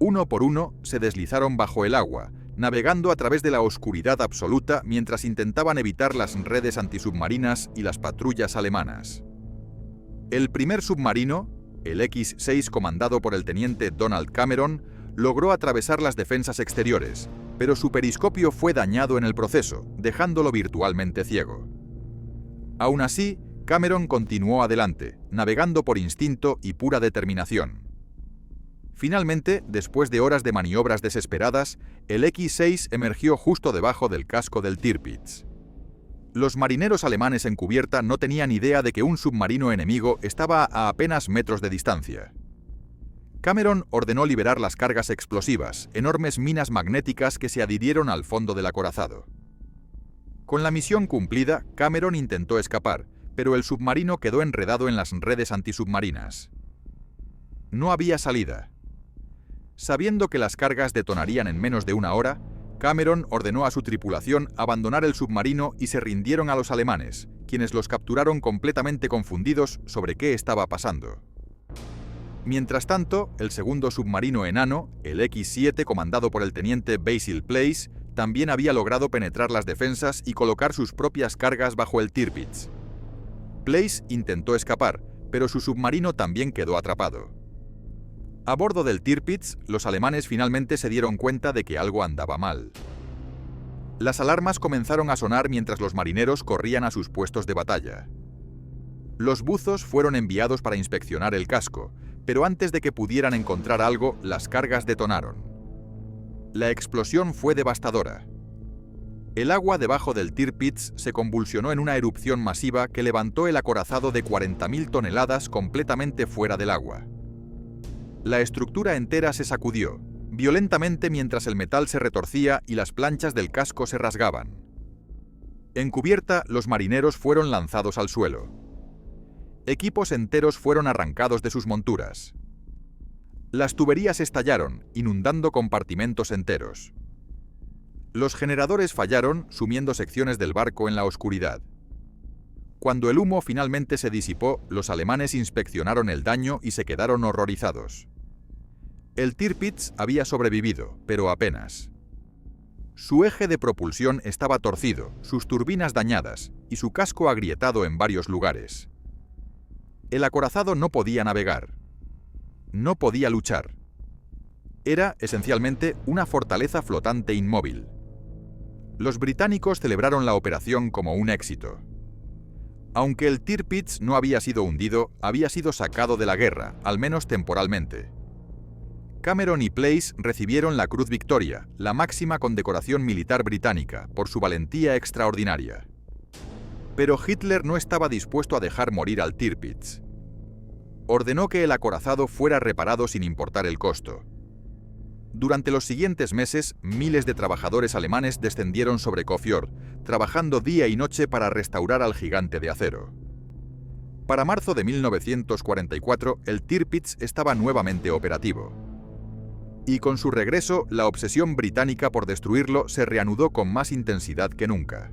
Uno por uno se deslizaron bajo el agua, navegando a través de la oscuridad absoluta mientras intentaban evitar las redes antisubmarinas y las patrullas alemanas. El primer submarino, el X-6 comandado por el teniente Donald Cameron, logró atravesar las defensas exteriores, pero su periscopio fue dañado en el proceso, dejándolo virtualmente ciego. Aún así, Cameron continuó adelante, navegando por instinto y pura determinación. Finalmente, después de horas de maniobras desesperadas, el X-6 emergió justo debajo del casco del Tirpitz. Los marineros alemanes en cubierta no tenían idea de que un submarino enemigo estaba a apenas metros de distancia. Cameron ordenó liberar las cargas explosivas, enormes minas magnéticas que se adhirieron al fondo del acorazado. Con la misión cumplida, Cameron intentó escapar, pero el submarino quedó enredado en las redes antisubmarinas. No había salida. Sabiendo que las cargas detonarían en menos de 1 hora, Cameron ordenó a su tripulación abandonar el submarino y se rindieron a los alemanes, quienes los capturaron completamente confundidos sobre qué estaba pasando. Mientras tanto, el segundo submarino enano, el X-7 comandado por el teniente Basil Place, también había logrado penetrar las defensas y colocar sus propias cargas bajo el Tirpitz. Place intentó escapar, pero su submarino también quedó atrapado. A bordo del Tirpitz, los alemanes finalmente se dieron cuenta de que algo andaba mal. Las alarmas comenzaron a sonar mientras los marineros corrían a sus puestos de batalla. Los buzos fueron enviados para inspeccionar el casco, pero antes de que pudieran encontrar algo, las cargas detonaron. La explosión fue devastadora. El agua debajo del Tirpitz se convulsionó en una erupción masiva que levantó el acorazado de 40.000 toneladas completamente fuera del agua. La estructura entera se sacudió, violentamente mientras el metal se retorcía y las planchas del casco se rasgaban. En cubierta, los marineros fueron lanzados al suelo. Equipos enteros fueron arrancados de sus monturas. Las tuberías estallaron, inundando compartimentos enteros. Los generadores fallaron, sumiendo secciones del barco en la oscuridad. Cuando el humo finalmente se disipó, los alemanes inspeccionaron el daño y se quedaron horrorizados. El Tirpitz había sobrevivido, pero apenas. Su eje de propulsión estaba torcido, sus turbinas dañadas y su casco agrietado en varios lugares. El acorazado no podía navegar. No podía luchar. Era, esencialmente, una fortaleza flotante inmóvil. Los británicos celebraron la operación como un éxito. Aunque el Tirpitz no había sido hundido, había sido sacado de la guerra, al menos temporalmente. Cameron y Place recibieron la Cruz Victoria, la máxima condecoración militar británica, por su valentía extraordinaria. Pero Hitler no estaba dispuesto a dejar morir al Tirpitz. Ordenó que el acorazado fuera reparado sin importar el costo. Durante los siguientes meses, miles de trabajadores alemanes descendieron sobre Kåfjord, trabajando día y noche para restaurar al gigante de acero. Para marzo de 1944, el Tirpitz estaba nuevamente operativo. Y con su regreso, la obsesión británica por destruirlo se reanudó con más intensidad que nunca.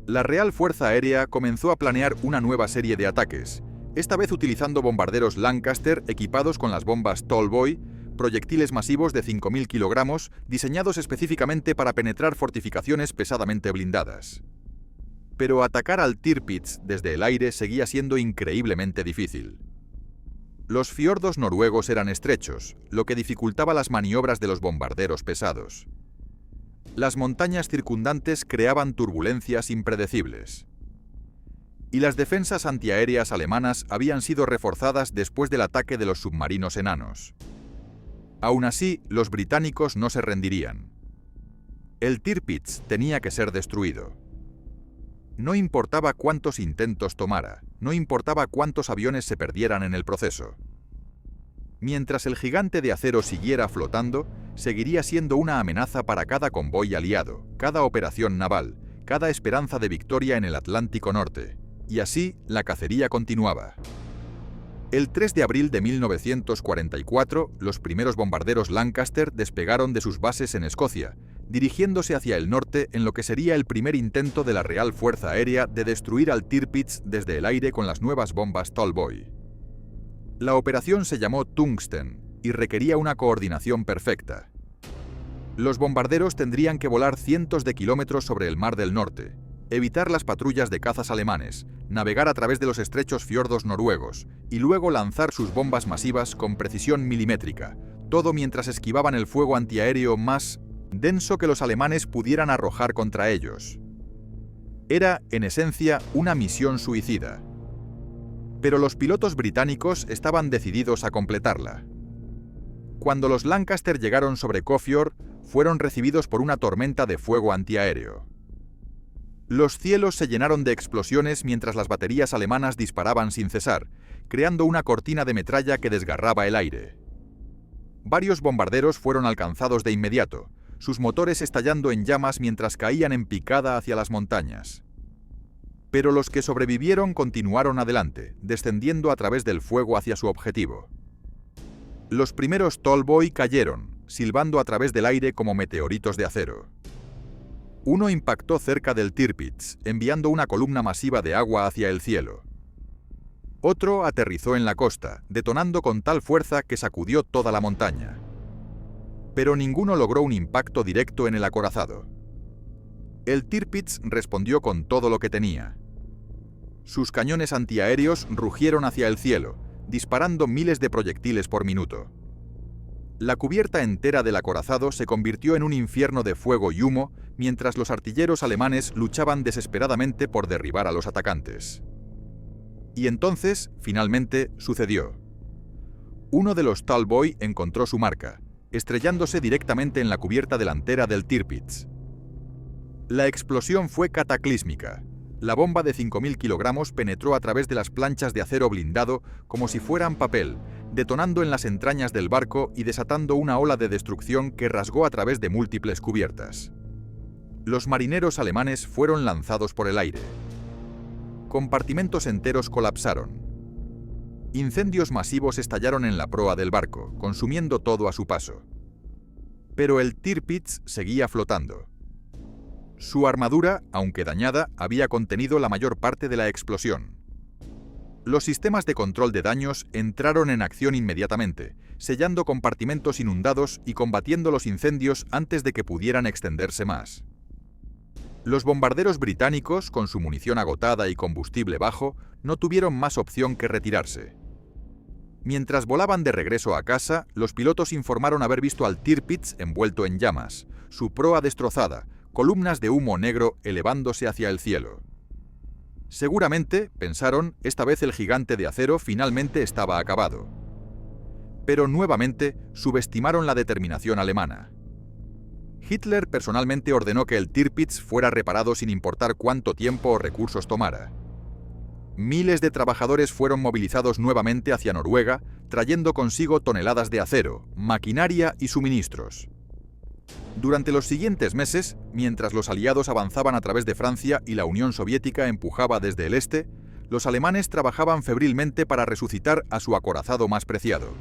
La Real Fuerza Aérea comenzó a planear una nueva serie de ataques, esta vez utilizando bombarderos Lancaster equipados con las bombas Tallboy, proyectiles masivos de 5.000 kilogramos diseñados específicamente para penetrar fortificaciones pesadamente blindadas. Pero atacar al Tirpitz desde el aire seguía siendo increíblemente difícil. Los fiordos noruegos eran estrechos, lo que dificultaba las maniobras de los bombarderos pesados. Las montañas circundantes creaban turbulencias impredecibles. Y las defensas antiaéreas alemanas habían sido reforzadas después del ataque de los submarinos enanos. Aún así, los británicos no se rendirían. El Tirpitz tenía que ser destruido. No importaba cuántos intentos tomara, no importaba cuántos aviones se perdieran en el proceso. Mientras el gigante de acero siguiera flotando, seguiría siendo una amenaza para cada convoy aliado, cada operación naval, cada esperanza de victoria en el Atlántico Norte. Y así, la cacería continuaba. El 3 de abril de 1944, los primeros bombarderos Lancaster despegaron de sus bases en Escocia, dirigiéndose hacia el norte en lo que sería el primer intento de la Real Fuerza Aérea de destruir al Tirpitz desde el aire con las nuevas bombas Tallboy. La operación se llamó Tungsten y requería una coordinación perfecta. Los bombarderos tendrían que volar cientos de kilómetros sobre el Mar del Norte, evitar las patrullas de cazas alemanes, navegar a través de los estrechos fiordos noruegos y luego lanzar sus bombas masivas con precisión milimétrica, todo mientras esquivaban el fuego antiaéreo más denso que los alemanes pudieran arrojar contra ellos. Era, en esencia, una misión suicida. Pero los pilotos británicos estaban decididos a completarla. Cuando los Lancaster llegaron sobre Kåfjord, fueron recibidos por una tormenta de fuego antiaéreo. Los cielos se llenaron de explosiones mientras las baterías alemanas disparaban sin cesar, creando una cortina de metralla que desgarraba el aire. Varios bombarderos fueron alcanzados de inmediato, sus motores estallando en llamas mientras caían en picada hacia las montañas. Pero los que sobrevivieron continuaron adelante, descendiendo a través del fuego hacia su objetivo. Los primeros Tallboy cayeron, silbando a través del aire como meteoritos de acero. Uno impactó cerca del Tirpitz, enviando una columna masiva de agua hacia el cielo. Otro aterrizó en la costa, detonando con tal fuerza que sacudió toda la montaña. Pero ninguno logró un impacto directo en el acorazado. El Tirpitz respondió con todo lo que tenía. Sus cañones antiaéreos rugieron hacia el cielo, disparando miles de proyectiles por minuto. La cubierta entera del acorazado se convirtió en un infierno de fuego y humo mientras los artilleros alemanes luchaban desesperadamente por derribar a los atacantes. Y entonces, finalmente, sucedió. Uno de los Tallboy encontró su marca, estrellándose directamente en la cubierta delantera del Tirpitz. La explosión fue cataclísmica. La bomba de 5.000 kilogramos penetró a través de las planchas de acero blindado como si fueran papel, detonando en las entrañas del barco y desatando una ola de destrucción que rasgó a través de múltiples cubiertas. Los marineros alemanes fueron lanzados por el aire. Compartimentos enteros colapsaron. Incendios masivos estallaron en la proa del barco, consumiendo todo a su paso. Pero el Tirpitz seguía flotando. Su armadura, aunque dañada, había contenido la mayor parte de la explosión. Los sistemas de control de daños entraron en acción inmediatamente, sellando compartimentos inundados y combatiendo los incendios antes de que pudieran extenderse más. Los bombarderos británicos, con su munición agotada y combustible bajo, no tuvieron más opción que retirarse. Mientras volaban de regreso a casa, los pilotos informaron haber visto al Tirpitz envuelto en llamas, su proa destrozada, columnas de humo negro elevándose hacia el cielo. Seguramente, pensaron, esta vez el gigante de acero finalmente estaba acabado. Pero nuevamente subestimaron la determinación alemana. Hitler personalmente ordenó que el Tirpitz fuera reparado sin importar cuánto tiempo o recursos tomara. Miles de trabajadores fueron movilizados nuevamente hacia Noruega, trayendo consigo toneladas de acero, maquinaria y suministros. Durante los siguientes meses, mientras los aliados avanzaban a través de Francia y la Unión Soviética empujaba desde el este, los alemanes trabajaban febrilmente para resucitar a su acorazado más preciado.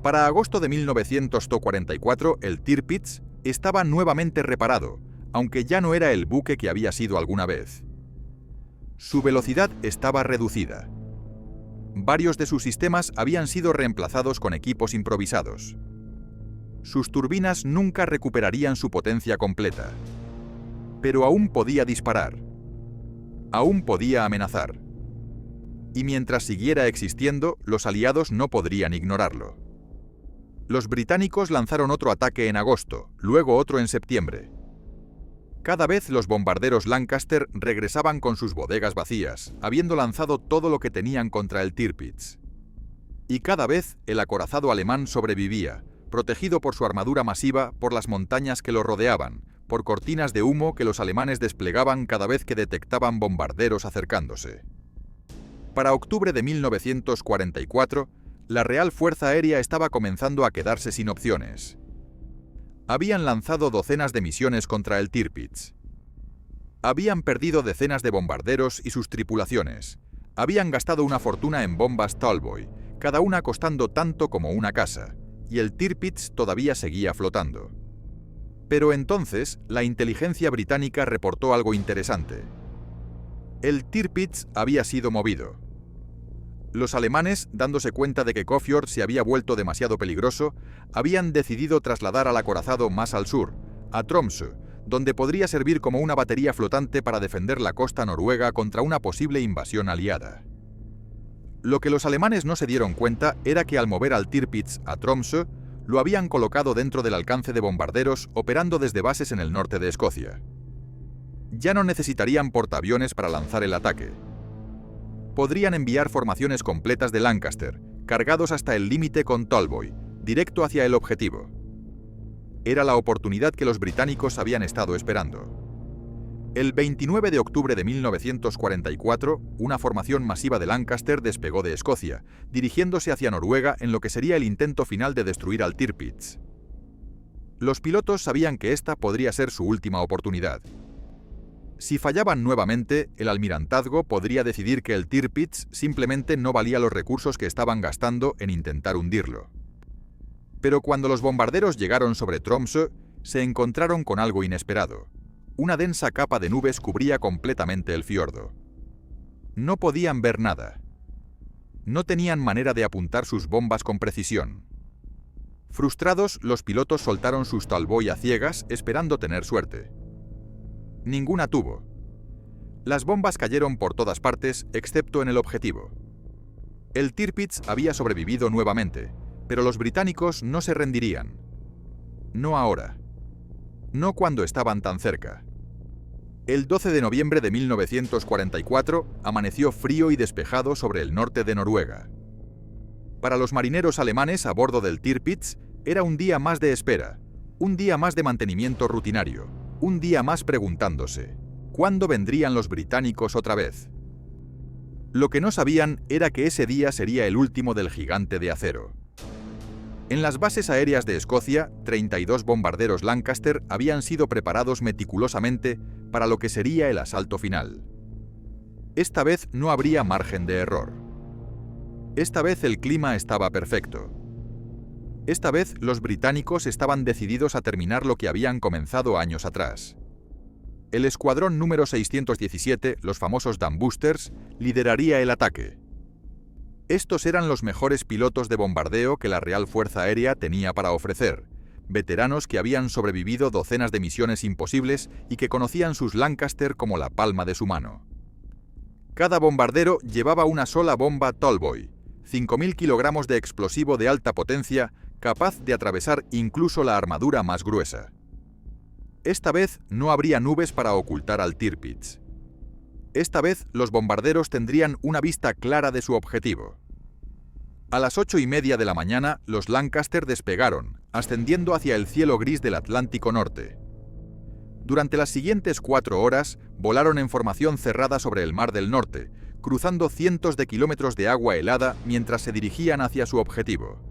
Para agosto de 1944, el Tirpitz estaba nuevamente reparado, aunque ya no era el buque que había sido alguna vez. Su velocidad estaba reducida. Varios de sus sistemas habían sido reemplazados con equipos improvisados. Sus turbinas nunca recuperarían su potencia completa. Pero aún podía disparar. Aún podía amenazar. Y mientras siguiera existiendo, los aliados no podrían ignorarlo. Los británicos lanzaron otro ataque en agosto, luego otro en septiembre. Cada vez los bombarderos Lancaster regresaban con sus bodegas vacías, habiendo lanzado todo lo que tenían contra el Tirpitz. Y cada vez el acorazado alemán sobrevivía, protegido por su armadura masiva, por las montañas que lo rodeaban, por cortinas de humo que los alemanes desplegaban cada vez que detectaban bombarderos acercándose. Para octubre de 1944, la Real Fuerza Aérea estaba comenzando a quedarse sin opciones. Habían lanzado docenas de misiones contra el Tirpitz. Habían perdido decenas de bombarderos y sus tripulaciones. Habían gastado una fortuna en bombas Tallboy, cada una costando tanto como una casa, y el Tirpitz todavía seguía flotando. Pero entonces, la inteligencia británica reportó algo interesante. El Tirpitz había sido movido. Los alemanes, dándose cuenta de que Kofjord se había vuelto demasiado peligroso, habían decidido trasladar al acorazado más al sur, a Tromsø, donde podría servir como una batería flotante para defender la costa noruega contra una posible invasión aliada. Lo que los alemanes no se dieron cuenta era que al mover al Tirpitz a Tromsø, lo habían colocado dentro del alcance de bombarderos operando desde bases en el norte de Escocia. Ya no necesitarían portaaviones para lanzar el ataque. Podrían enviar formaciones completas de Lancaster, cargados hasta el límite con Tallboy, directo hacia el objetivo. Era la oportunidad que los británicos habían estado esperando. El 29 de octubre de 1944, una formación masiva de Lancaster despegó de Escocia, dirigiéndose hacia Noruega en lo que sería el intento final de destruir al Tirpitz. Los pilotos sabían que esta podría ser su última oportunidad. Si fallaban nuevamente, el almirantazgo podría decidir que el Tirpitz simplemente no valía los recursos que estaban gastando en intentar hundirlo. Pero cuando los bombarderos llegaron sobre Tromsø, se encontraron con algo inesperado. Una densa capa de nubes cubría completamente el fiordo. No podían ver nada. No tenían manera de apuntar sus bombas con precisión. Frustrados, los pilotos soltaron sus Tallboy a ciegas, esperando tener suerte. Ninguna tuvo. Las bombas cayeron por todas partes, excepto en el objetivo. El Tirpitz había sobrevivido nuevamente, pero los británicos no se rendirían. No ahora. No cuando estaban tan cerca. El 12 de noviembre de 1944 amaneció frío y despejado sobre el norte de Noruega. Para los marineros alemanes a bordo del Tirpitz era un día más de espera, un día más de mantenimiento rutinario, un día más preguntándose, ¿cuándo vendrían los británicos otra vez? Lo que no sabían era que ese día sería el último del gigante de acero. En las bases aéreas de Escocia, 32 bombarderos Lancaster habían sido preparados meticulosamente para lo que sería el asalto final. Esta vez no habría margen de error. Esta vez el clima estaba perfecto. Esta vez los británicos estaban decididos a terminar lo que habían comenzado años atrás. El escuadrón número 617, los famosos Dambusters, lideraría el ataque. Estos eran los mejores pilotos de bombardeo que la Real Fuerza Aérea tenía para ofrecer, veteranos que habían sobrevivido docenas de misiones imposibles y que conocían sus Lancaster como la palma de su mano. Cada bombardero llevaba una sola bomba Tallboy, 5.000 kilogramos de explosivo de alta potencia capaz de atravesar incluso la armadura más gruesa. Esta vez no habría nubes para ocultar al Tirpitz. Esta vez los bombarderos tendrían una vista clara de su objetivo. A las 8:30 de la mañana, los Lancaster despegaron, ascendiendo hacia el cielo gris del Atlántico Norte. Durante las siguientes 4 horas, volaron en formación cerrada sobre el Mar del Norte, cruzando cientos de kilómetros de agua helada mientras se dirigían hacia su objetivo.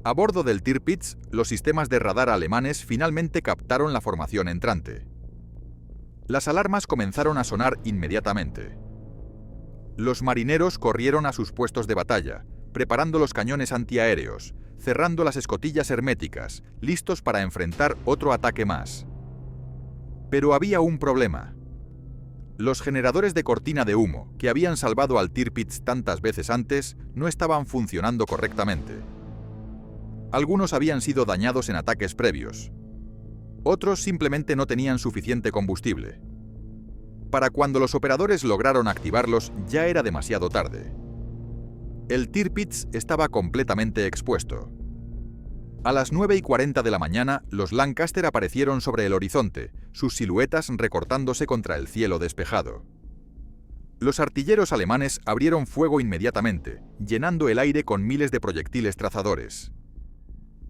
A bordo del Tirpitz, los sistemas de radar alemanes finalmente captaron la formación entrante. Las alarmas comenzaron a sonar inmediatamente. Los marineros corrieron a sus puestos de batalla, preparando los cañones antiaéreos, cerrando las escotillas herméticas, listos para enfrentar otro ataque más. Pero había un problema. Los generadores de cortina de humo, que habían salvado al Tirpitz tantas veces antes, no estaban funcionando correctamente. Algunos habían sido dañados en ataques previos. Otros simplemente no tenían suficiente combustible. Para cuando los operadores lograron activarlos, ya era demasiado tarde. El Tirpitz estaba completamente expuesto. A las 9:40 de la mañana, los Lancaster aparecieron sobre el horizonte, sus siluetas recortándose contra el cielo despejado. Los artilleros alemanes abrieron fuego inmediatamente, llenando el aire con miles de proyectiles trazadores.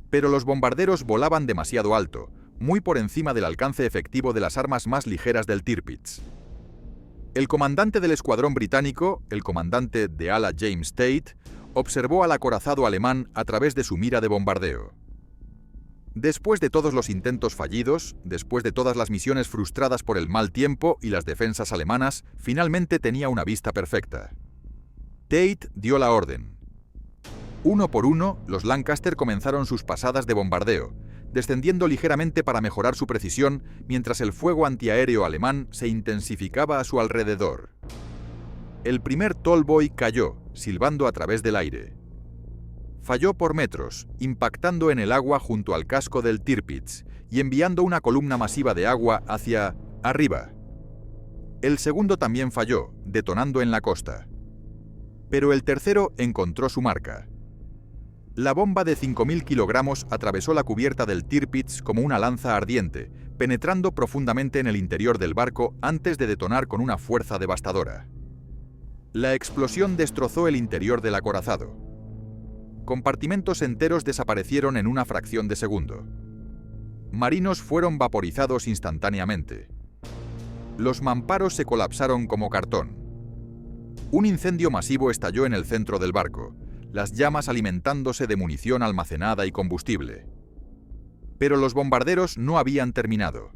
Pero los bombarderos volaban demasiado alto, muy por encima del alcance efectivo de las armas más ligeras del Tirpitz. El comandante del escuadrón británico, el comandante de ala James Tate, observó al acorazado alemán a través de su mira de bombardeo. Después de todos los intentos fallidos, después de todas las misiones frustradas por el mal tiempo y las defensas alemanas, finalmente tenía una vista perfecta. Tate dio la orden. Uno por uno, los Lancaster comenzaron sus pasadas de bombardeo, descendiendo ligeramente para mejorar su precisión mientras el fuego antiaéreo alemán se intensificaba a su alrededor. El primer Tallboy cayó, silbando a través del aire. Falló por metros, impactando en el agua junto al casco del Tirpitz y enviando una columna masiva de agua hacia arriba. El segundo también falló, detonando en la costa. Pero el tercero encontró su marca. La bomba de 5.000 kilogramos atravesó la cubierta del Tirpitz como una lanza ardiente, penetrando profundamente en el interior del barco antes de detonar con una fuerza devastadora. La explosión destrozó el interior del acorazado. Compartimentos enteros desaparecieron en una fracción de segundo. Marinos fueron vaporizados instantáneamente. Los mamparos se colapsaron como cartón. Un incendio masivo estalló en el centro del barco, las llamas alimentándose de munición almacenada y combustible. Pero los bombarderos no habían terminado.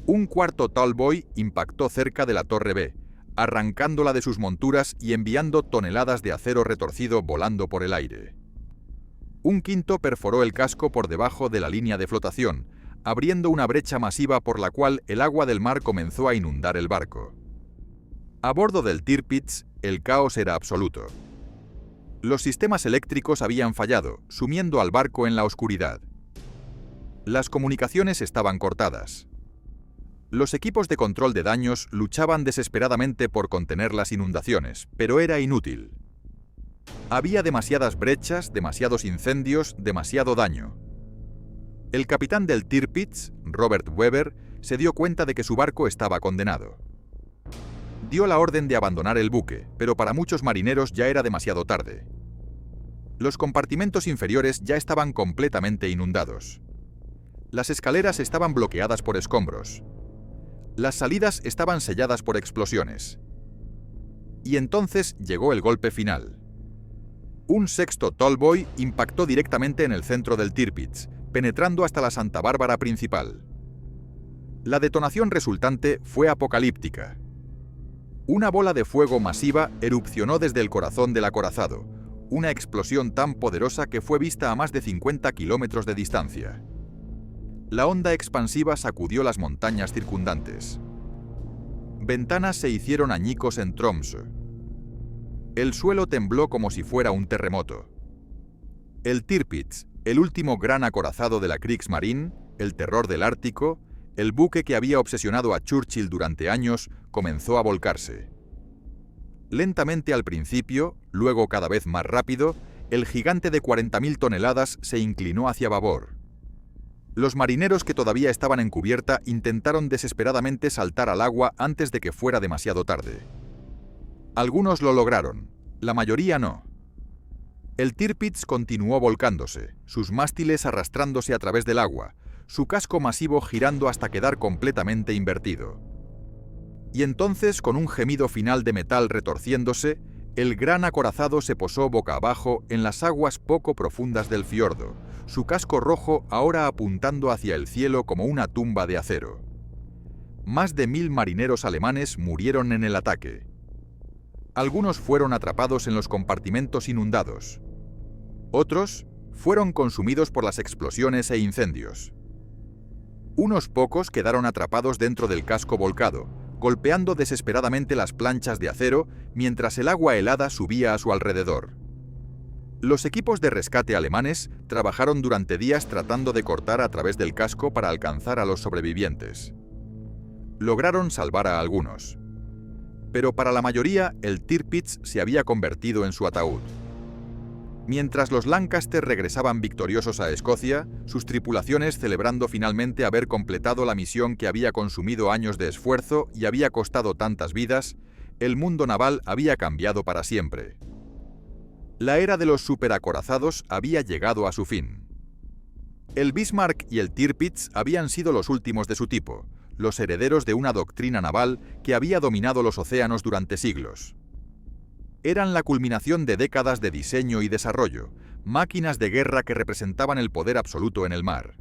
Un cuarto Tallboy impactó cerca de la Torre B, arrancándola de sus monturas y enviando toneladas de acero retorcido volando por el aire. Un quinto perforó el casco por debajo de la línea de flotación, abriendo una brecha masiva por la cual el agua del mar comenzó a inundar el barco. A bordo del Tirpitz, el caos era absoluto. Los sistemas eléctricos habían fallado, sumiendo al barco en la oscuridad. Las comunicaciones estaban cortadas. Los equipos de control de daños luchaban desesperadamente por contener las inundaciones, pero era inútil. Había demasiadas brechas, demasiados incendios, demasiado daño. El capitán del Tirpitz, Robert Webber, se dio cuenta de que su barco estaba condenado. Dio la orden de abandonar el buque, pero para muchos marineros ya era demasiado tarde. Los compartimentos inferiores ya estaban completamente inundados. Las escaleras estaban bloqueadas por escombros. Las salidas estaban selladas por explosiones. Y entonces llegó el golpe final. Un sexto tallboy impactó directamente en el centro del Tirpitz, penetrando hasta la Santa Bárbara principal. La detonación resultante fue apocalíptica. Una bola de fuego masiva erupcionó desde el corazón del acorazado, una explosión tan poderosa que fue vista a más de 50 kilómetros de distancia. La onda expansiva sacudió las montañas circundantes. Ventanas se hicieron añicos en Tromsø. El suelo tembló como si fuera un terremoto. El Tirpitz, el último gran acorazado de la Kriegsmarine, el terror del Ártico, el buque que había obsesionado a Churchill durante años, comenzó a volcarse. Lentamente al principio, luego cada vez más rápido, el gigante de 40.000 toneladas se inclinó hacia babor. Los marineros que todavía estaban en cubierta intentaron desesperadamente saltar al agua antes de que fuera demasiado tarde. Algunos lo lograron, la mayoría no. El Tirpitz continuó volcándose, sus mástiles arrastrándose a través del agua, su casco masivo girando hasta quedar completamente invertido. Y entonces, con un gemido final de metal retorciéndose, el gran acorazado se posó boca abajo en las aguas poco profundas del fiordo, su casco rojo ahora apuntando hacia el cielo como una tumba de acero. Más de 1000 marineros alemanes murieron en el ataque. Algunos fueron atrapados en los compartimentos inundados. Otros fueron consumidos por las explosiones e incendios. Unos pocos quedaron atrapados dentro del casco volcado, golpeando desesperadamente las planchas de acero mientras el agua helada subía a su alrededor. Los equipos de rescate alemanes trabajaron durante días tratando de cortar a través del casco para alcanzar a los sobrevivientes. Lograron salvar a algunos. Pero para la mayoría, el Tirpitz se había convertido en su ataúd. Mientras los Lancaster regresaban victoriosos a Escocia, sus tripulaciones celebrando finalmente haber completado la misión que había consumido años de esfuerzo y había costado tantas vidas, el mundo naval había cambiado para siempre. La era de los superacorazados había llegado a su fin. El Bismarck y el Tirpitz habían sido los últimos de su tipo, los herederos de una doctrina naval que había dominado los océanos durante siglos. Eran la culminación de décadas de diseño y desarrollo, máquinas de guerra que representaban el poder absoluto en el mar.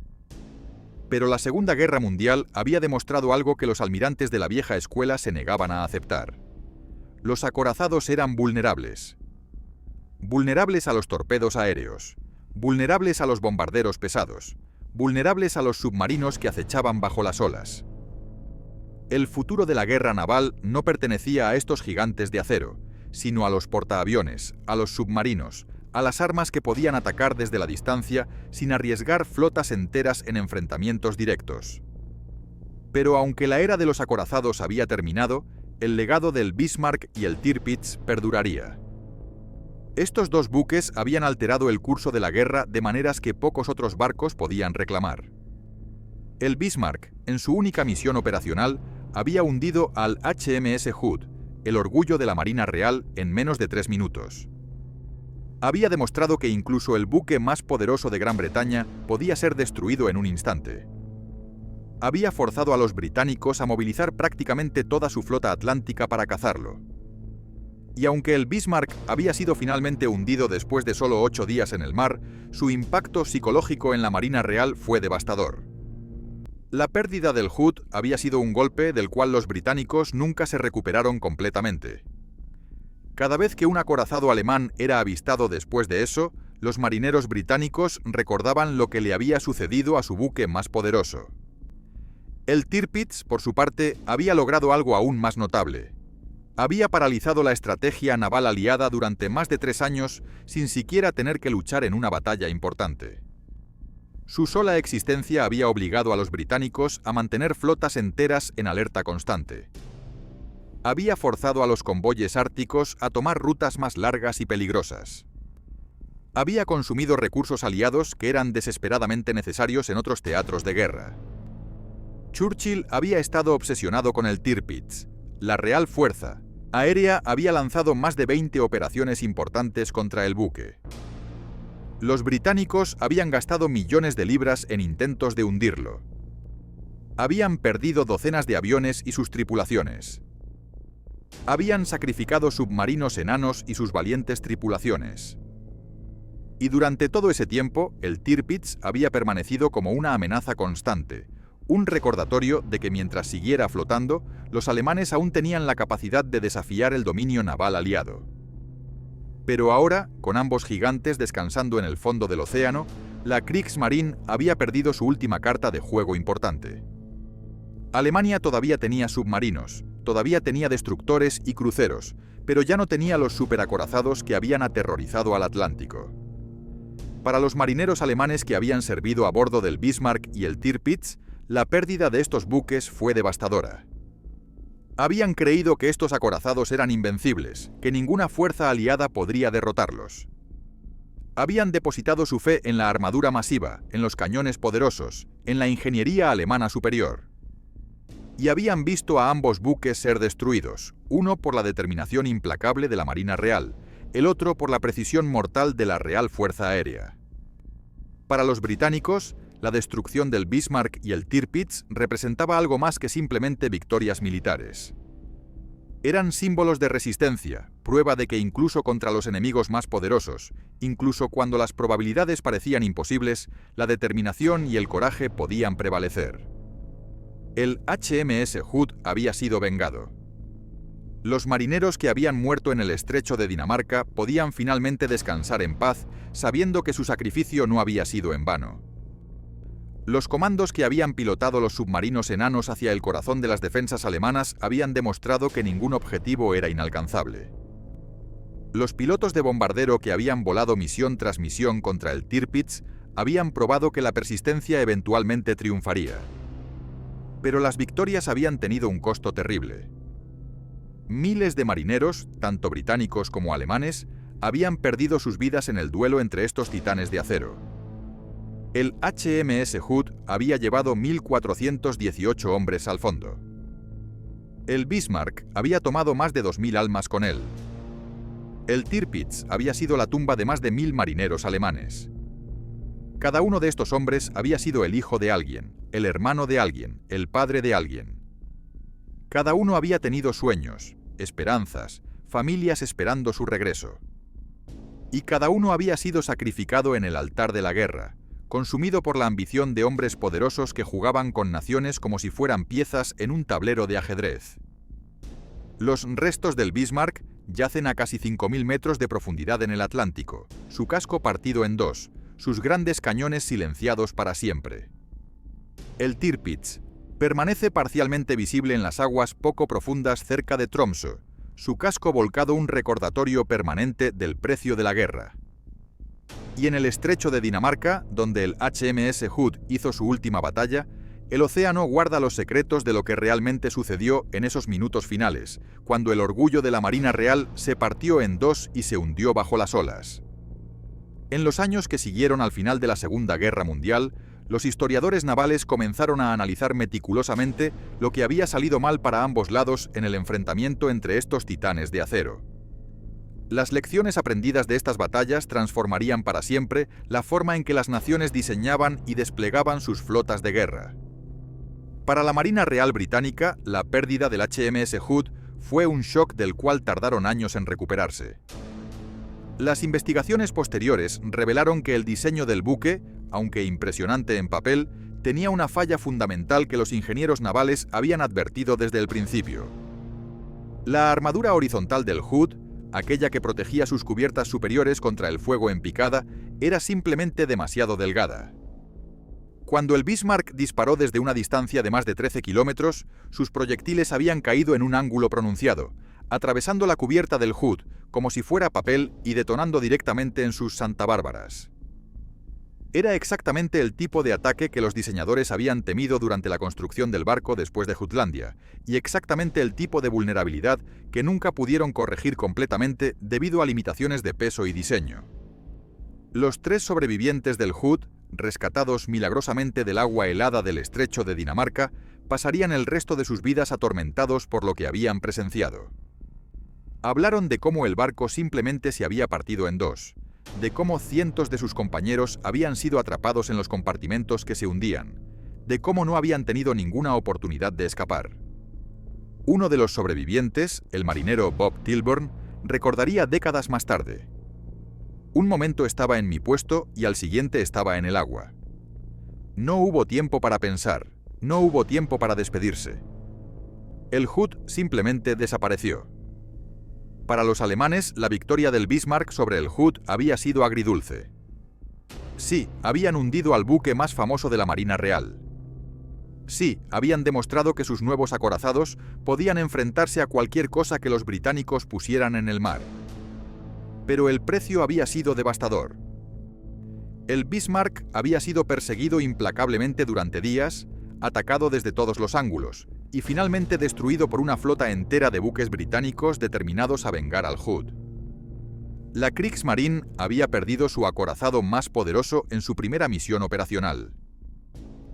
Pero la Segunda Guerra Mundial había demostrado algo que los almirantes de la vieja escuela se negaban a aceptar. Los acorazados eran vulnerables. Vulnerables a los torpedos aéreos, vulnerables a los bombarderos pesados, vulnerables a los submarinos que acechaban bajo las olas. El futuro de la guerra naval no pertenecía a estos gigantes de acero, sino a los portaaviones, a los submarinos, a las armas que podían atacar desde la distancia sin arriesgar flotas enteras en enfrentamientos directos. Pero aunque la era de los acorazados había terminado, el legado del Bismarck y el Tirpitz perduraría. Estos dos buques habían alterado el curso de la guerra de maneras que pocos otros barcos podían reclamar. El Bismarck, en su única misión operacional, había hundido al HMS Hood, el orgullo de la Marina Real, en menos de 3 minutos. Había demostrado que incluso el buque más poderoso de Gran Bretaña podía ser destruido en un instante. Había forzado a los británicos a movilizar prácticamente toda su flota atlántica para cazarlo. Y aunque el Bismarck había sido finalmente hundido después de solo 8 días en el mar, su impacto psicológico en la Marina Real fue devastador. La pérdida del Hood había sido un golpe del cual los británicos nunca se recuperaron completamente. Cada vez que un acorazado alemán era avistado después de eso, los marineros británicos recordaban lo que le había sucedido a su buque más poderoso. El Tirpitz, por su parte, había logrado algo aún más notable. Había paralizado la estrategia naval aliada durante más de 3 años sin siquiera tener que luchar en una batalla importante. Su sola existencia había obligado a los británicos a mantener flotas enteras en alerta constante. había forzado a los convoyes árticos a tomar rutas más largas y peligrosas. Había consumido recursos aliados que eran desesperadamente necesarios en otros teatros de guerra. Churchill había estado obsesionado con el Tirpitz. La Real Fuerza Aérea había lanzado más de 20 operaciones importantes contra el buque. Los británicos habían gastado millones de libras en intentos de hundirlo. Habían perdido docenas de aviones y sus tripulaciones. Habían sacrificado submarinos enanos y sus valientes tripulaciones. Y durante todo ese tiempo, el Tirpitz había permanecido como una amenaza constante, un recordatorio de que mientras siguiera flotando, los alemanes aún tenían la capacidad de desafiar el dominio naval aliado. Pero ahora, con ambos gigantes descansando en el fondo del océano, la Kriegsmarine había perdido su última carta de juego importante. Alemania todavía tenía submarinos, todavía tenía destructores y cruceros, pero ya no tenía los superacorazados que habían aterrorizado al Atlántico. Para los marineros alemanes que habían servido a bordo del Bismarck y el Tirpitz, la pérdida de estos buques fue devastadora. Habían creído que estos acorazados eran invencibles, que ninguna fuerza aliada podría derrotarlos. Habían depositado su fe en la armadura masiva, en los cañones poderosos, en la ingeniería alemana superior. Y habían visto a ambos buques ser destruidos, uno por la determinación implacable de la Marina Real, el otro por la precisión mortal de la Real Fuerza Aérea. Para los británicos, la destrucción del Bismarck y el Tirpitz representaba algo más que simplemente victorias militares. Eran símbolos de resistencia, prueba de que incluso contra los enemigos más poderosos, incluso cuando las probabilidades parecían imposibles, la determinación y el coraje podían prevalecer. El HMS Hood había sido vengado. Los marineros que habían muerto en el estrecho de Dinamarca podían finalmente descansar en paz, sabiendo que su sacrificio no había sido en vano. Los comandos que habían pilotado los submarinos enanos hacia el corazón de las defensas alemanas habían demostrado que ningún objetivo era inalcanzable. Los pilotos de bombardero que habían volado misión tras misión contra el Tirpitz habían probado que la persistencia eventualmente triunfaría. Pero las victorias habían tenido un costo terrible. Miles de marineros, tanto británicos como alemanes, habían perdido sus vidas en el duelo entre estos titanes de acero. El HMS Hood había llevado 1.418 hombres al fondo. El Bismarck había tomado más de 2.000 almas con él. El Tirpitz había sido la tumba de más de 1.000 marineros alemanes. Cada uno de estos hombres había sido el hijo de alguien, el hermano de alguien, el padre de alguien. Cada uno había tenido sueños, esperanzas, familias esperando su regreso. Y cada uno había sido sacrificado en el altar de la guerra, consumido por la ambición de hombres poderosos que jugaban con naciones como si fueran piezas en un tablero de ajedrez. Los restos del Bismarck yacen a casi 5.000 metros de profundidad en el Atlántico, su casco partido en dos, sus grandes cañones silenciados para siempre. El Tirpitz permanece parcialmente visible en las aguas poco profundas cerca de Tromsø, su casco volcado un recordatorio permanente del precio de la guerra. Y en el estrecho de Dinamarca, donde el HMS Hood hizo su última batalla, el océano guarda los secretos de lo que realmente sucedió en esos minutos finales, cuando el orgullo de la Marina Real se partió en dos y se hundió bajo las olas. En los años que siguieron al final de la Segunda Guerra Mundial, los historiadores navales comenzaron a analizar meticulosamente lo que había salido mal para ambos lados en el enfrentamiento entre estos titanes de acero. Las lecciones aprendidas de estas batallas transformarían para siempre la forma en que las naciones diseñaban y desplegaban sus flotas de guerra. Para la Marina Real Británica, la pérdida del HMS Hood fue un shock del cual tardaron años en recuperarse. Las investigaciones posteriores revelaron que el diseño del buque, aunque impresionante en papel, tenía una falla fundamental que los ingenieros navales habían advertido desde el principio. La armadura horizontal del Hood, aquella que protegía sus cubiertas superiores contra el fuego en picada, era simplemente demasiado delgada. Cuando el Bismarck disparó desde una distancia de más de 13 kilómetros, sus proyectiles habían caído en un ángulo pronunciado, atravesando la cubierta del Hood como si fuera papel y detonando directamente en sus Santa Bárbaras. Era exactamente el tipo de ataque que los diseñadores habían temido durante la construcción del barco después de Jutlandia, y exactamente el tipo de vulnerabilidad que nunca pudieron corregir completamente debido a limitaciones de peso y diseño. Los 3 sobrevivientes del Hood, rescatados milagrosamente del agua helada del estrecho de Dinamarca, pasarían el resto de sus vidas atormentados por lo que habían presenciado. Hablaron de cómo el barco simplemente se había partido en 2, de cómo cientos de sus compañeros habían sido atrapados en los compartimentos que se hundían, de cómo no habían tenido ninguna oportunidad de escapar. Uno de los sobrevivientes, el marinero Bob Tilburn, recordaría décadas más tarde: un momento estaba en mi puesto y al siguiente estaba en el agua. No hubo tiempo para pensar, no hubo tiempo para despedirse. El Hood simplemente desapareció. Para los alemanes, la victoria del Bismarck sobre el Hood había sido agridulce. Sí, habían hundido al buque más famoso de la Marina Real. Sí, habían demostrado que sus nuevos acorazados podían enfrentarse a cualquier cosa que los británicos pusieran en el mar. Pero el precio había sido devastador. El Bismarck había sido perseguido implacablemente durante días, atacado desde todos los ángulos, y finalmente destruido por una flota entera de buques británicos determinados a vengar al Hood. La Kriegsmarine había perdido su acorazado más poderoso en su primera misión operacional.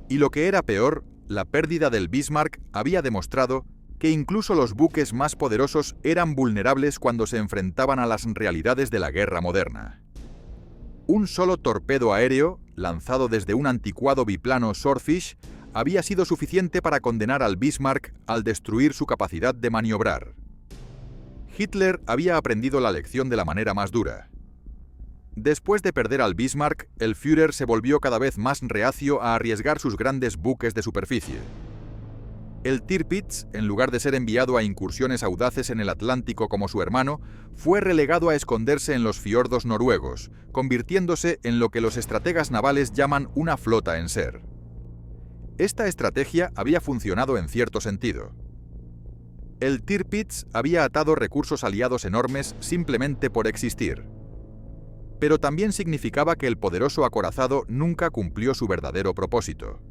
Y lo que era peor, la pérdida del Bismarck había demostrado que incluso los buques más poderosos eran vulnerables cuando se enfrentaban a las realidades de la guerra moderna. Un solo torpedo aéreo, lanzado desde un anticuado biplano Swordfish, había sido suficiente para condenar al Bismarck al destruir su capacidad de maniobrar. Hitler había aprendido la lección de la manera más dura. Después de perder al Bismarck, el Führer se volvió cada vez más reacio a arriesgar sus grandes buques de superficie. El Tirpitz, en lugar de ser enviado a incursiones audaces en el Atlántico como su hermano, fue relegado a esconderse en los fiordos noruegos, convirtiéndose en lo que los estrategas navales llaman una flota en ser. Esta estrategia había funcionado en cierto sentido. El Tirpitz había atado recursos aliados enormes simplemente por existir. Pero también significaba que el poderoso acorazado nunca cumplió su verdadero propósito.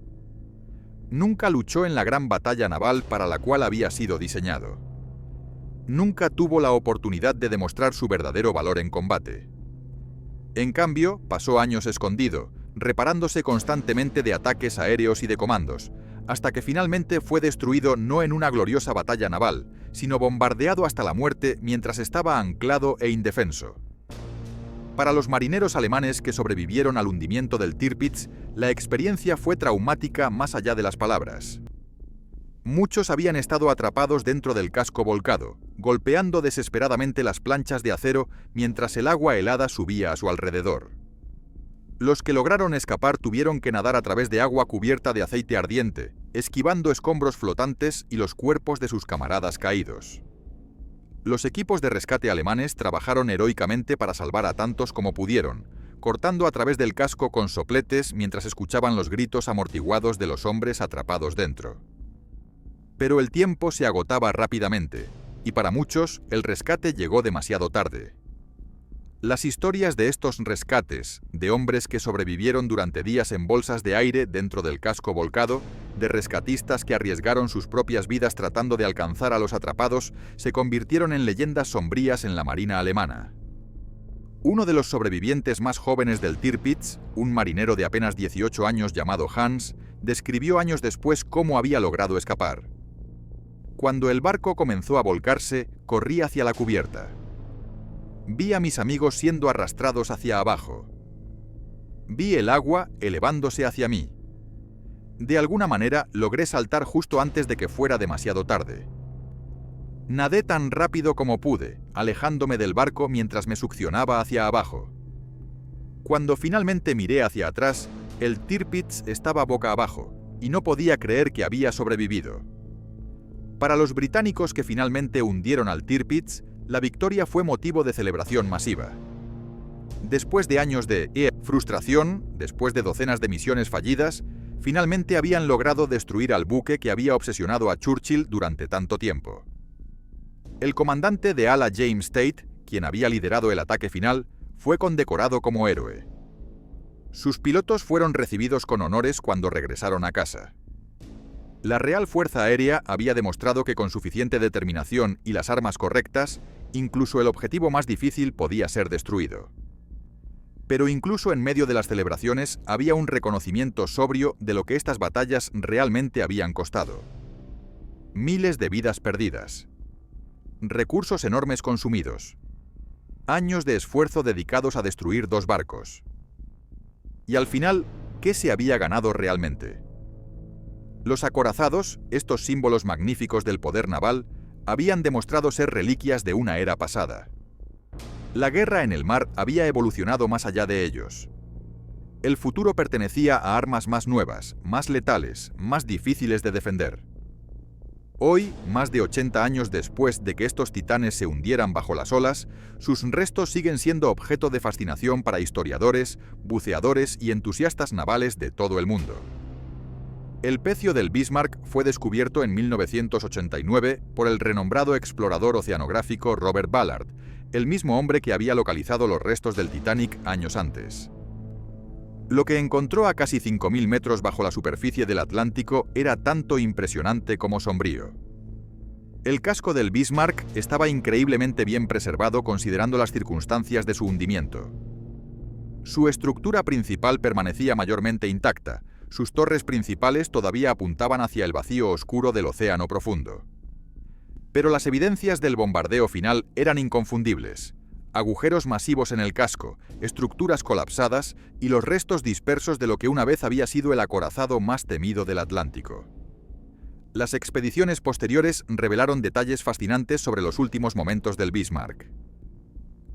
Nunca luchó en la gran batalla naval para la cual había sido diseñado. Nunca tuvo la oportunidad de demostrar su verdadero valor en combate. En cambio, pasó años escondido, reparándose constantemente de ataques aéreos y de comandos, hasta que finalmente fue destruido no en una gloriosa batalla naval, sino bombardeado hasta la muerte mientras estaba anclado e indefenso. Para los marineros alemanes que sobrevivieron al hundimiento del Tirpitz, la experiencia fue traumática más allá de las palabras. Muchos habían estado atrapados dentro del casco volcado, golpeando desesperadamente las planchas de acero mientras el agua helada subía a su alrededor. Los que lograron escapar tuvieron que nadar a través de agua cubierta de aceite ardiente, esquivando escombros flotantes y los cuerpos de sus camaradas caídos. Los equipos de rescate alemanes trabajaron heroicamente para salvar a tantos como pudieron, cortando a través del casco con sopletes mientras escuchaban los gritos amortiguados de los hombres atrapados dentro. Pero el tiempo se agotaba rápidamente, y para muchos el rescate llegó demasiado tarde. Las historias de estos rescates, de hombres que sobrevivieron durante días en bolsas de aire dentro del casco volcado, de rescatistas que arriesgaron sus propias vidas tratando de alcanzar a los atrapados, se convirtieron en leyendas sombrías en la marina alemana. Uno de los sobrevivientes más jóvenes del Tirpitz, un marinero de apenas 18 años llamado Hans, describió años después cómo había logrado escapar. Cuando el barco comenzó a volcarse, corrí hacia la cubierta. Vi a mis amigos siendo arrastrados hacia abajo. Vi el agua elevándose hacia mí. De alguna manera logré saltar justo antes de que fuera demasiado tarde. Nadé tan rápido como pude, alejándome del barco mientras me succionaba hacia abajo. Cuando finalmente miré hacia atrás, el Tirpitz estaba boca abajo, y no podía creer que había sobrevivido. Para los británicos que finalmente hundieron al Tirpitz, la victoria fue motivo de celebración masiva. Después de años de frustración, después de docenas de misiones fallidas, finalmente habían logrado destruir al buque que había obsesionado a Churchill durante tanto tiempo. El comandante de ala James Tate, quien había liderado el ataque final, fue condecorado como héroe. Sus pilotos fueron recibidos con honores cuando regresaron a casa. La Real Fuerza Aérea había demostrado que con suficiente determinación y las armas correctas, incluso el objetivo más difícil podía ser destruido. Pero incluso en medio de las celebraciones había un reconocimiento sobrio de lo que estas batallas realmente habían costado. Miles de vidas perdidas. Recursos enormes consumidos. Años de esfuerzo dedicados a destruir 2 barcos. Y al final, ¿qué se había ganado realmente? Los acorazados, estos símbolos magníficos del poder naval, habían demostrado ser reliquias de una era pasada. La guerra en el mar había evolucionado más allá de ellos. El futuro pertenecía a armas más nuevas, más letales, más difíciles de defender. Hoy, más de 80 años después de que estos titanes se hundieran bajo las olas, sus restos siguen siendo objeto de fascinación para historiadores, buceadores y entusiastas navales de todo el mundo. El pecio del Bismarck fue descubierto en 1989 por el renombrado explorador oceanográfico Robert Ballard, el mismo hombre que había localizado los restos del Titanic años antes. Lo que encontró a casi 5.000 metros bajo la superficie del Atlántico era tanto impresionante como sombrío. El casco del Bismarck estaba increíblemente bien preservado considerando las circunstancias de su hundimiento. Su estructura principal permanecía mayormente intacta, sus torres principales todavía apuntaban hacia el vacío oscuro del océano profundo. Pero las evidencias del bombardeo final eran inconfundibles. Agujeros masivos en el casco, estructuras colapsadas y los restos dispersos de lo que una vez había sido el acorazado más temido del Atlántico. Las expediciones posteriores revelaron detalles fascinantes sobre los últimos momentos del Bismarck.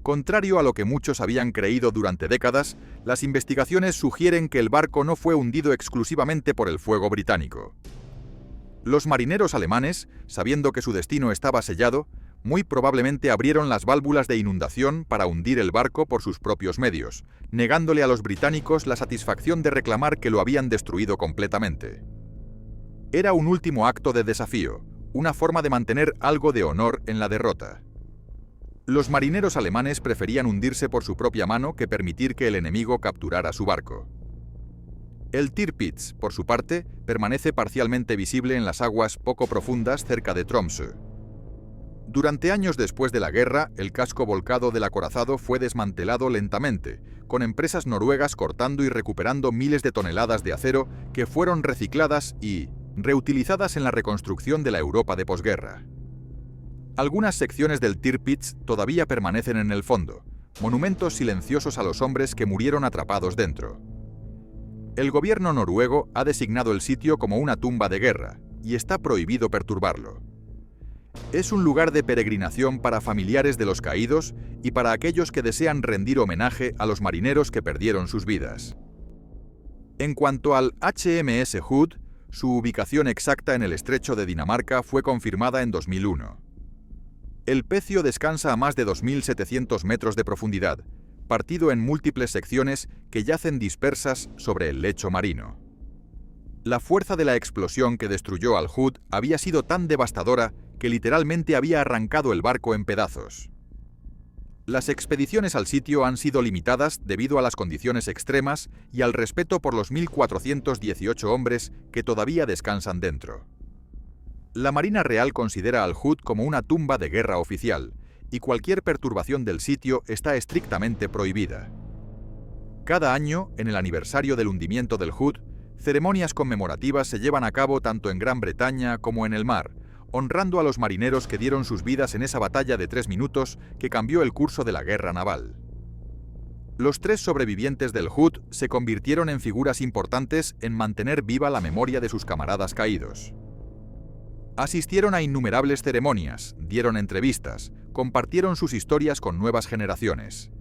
Contrario a lo que muchos habían creído durante décadas, las investigaciones sugieren que el barco no fue hundido exclusivamente por el fuego británico. Los marineros alemanes, sabiendo que su destino estaba sellado, muy probablemente abrieron las válvulas de inundación para hundir el barco por sus propios medios, negándole a los británicos la satisfacción de reclamar que lo habían destruido completamente. Era un último acto de desafío, una forma de mantener algo de honor en la derrota. Los marineros alemanes preferían hundirse por su propia mano que permitir que el enemigo capturara su barco. El Tirpitz, por su parte, permanece parcialmente visible en las aguas poco profundas cerca de Tromsø. Durante años después de la guerra, el casco volcado del acorazado fue desmantelado lentamente, con empresas noruegas cortando y recuperando miles de toneladas de acero que fueron recicladas y reutilizadas en la reconstrucción de la Europa de posguerra. Algunas secciones del Tirpitz todavía permanecen en el fondo, monumentos silenciosos a los hombres que murieron atrapados dentro. El gobierno noruego ha designado el sitio como una tumba de guerra, y está prohibido perturbarlo. Es un lugar de peregrinación para familiares de los caídos y para aquellos que desean rendir homenaje a los marineros que perdieron sus vidas. En cuanto al HMS Hood, su ubicación exacta en el estrecho de Dinamarca fue confirmada en 2001. El pecio descansa a más de 2.700 metros de profundidad, partido en múltiples secciones que yacen dispersas sobre el lecho marino. La fuerza de la explosión que destruyó al Hood había sido tan devastadora que literalmente había arrancado el barco en pedazos. Las expediciones al sitio han sido limitadas debido a las condiciones extremas y al respeto por los 1.418 hombres que todavía descansan dentro. La Marina Real considera al Hood como una tumba de guerra oficial, y cualquier perturbación del sitio está estrictamente prohibida. Cada año, en el aniversario del hundimiento del Hood, ceremonias conmemorativas se llevan a cabo tanto en Gran Bretaña como en el mar, honrando a los marineros que dieron sus vidas en esa batalla de 3 minutos que cambió el curso de la guerra naval. Los 3 sobrevivientes del Hood se convirtieron en figuras importantes en mantener viva la memoria de sus camaradas caídos. Asistieron a innumerables ceremonias, dieron entrevistas, compartieron sus historias con nuevas generaciones.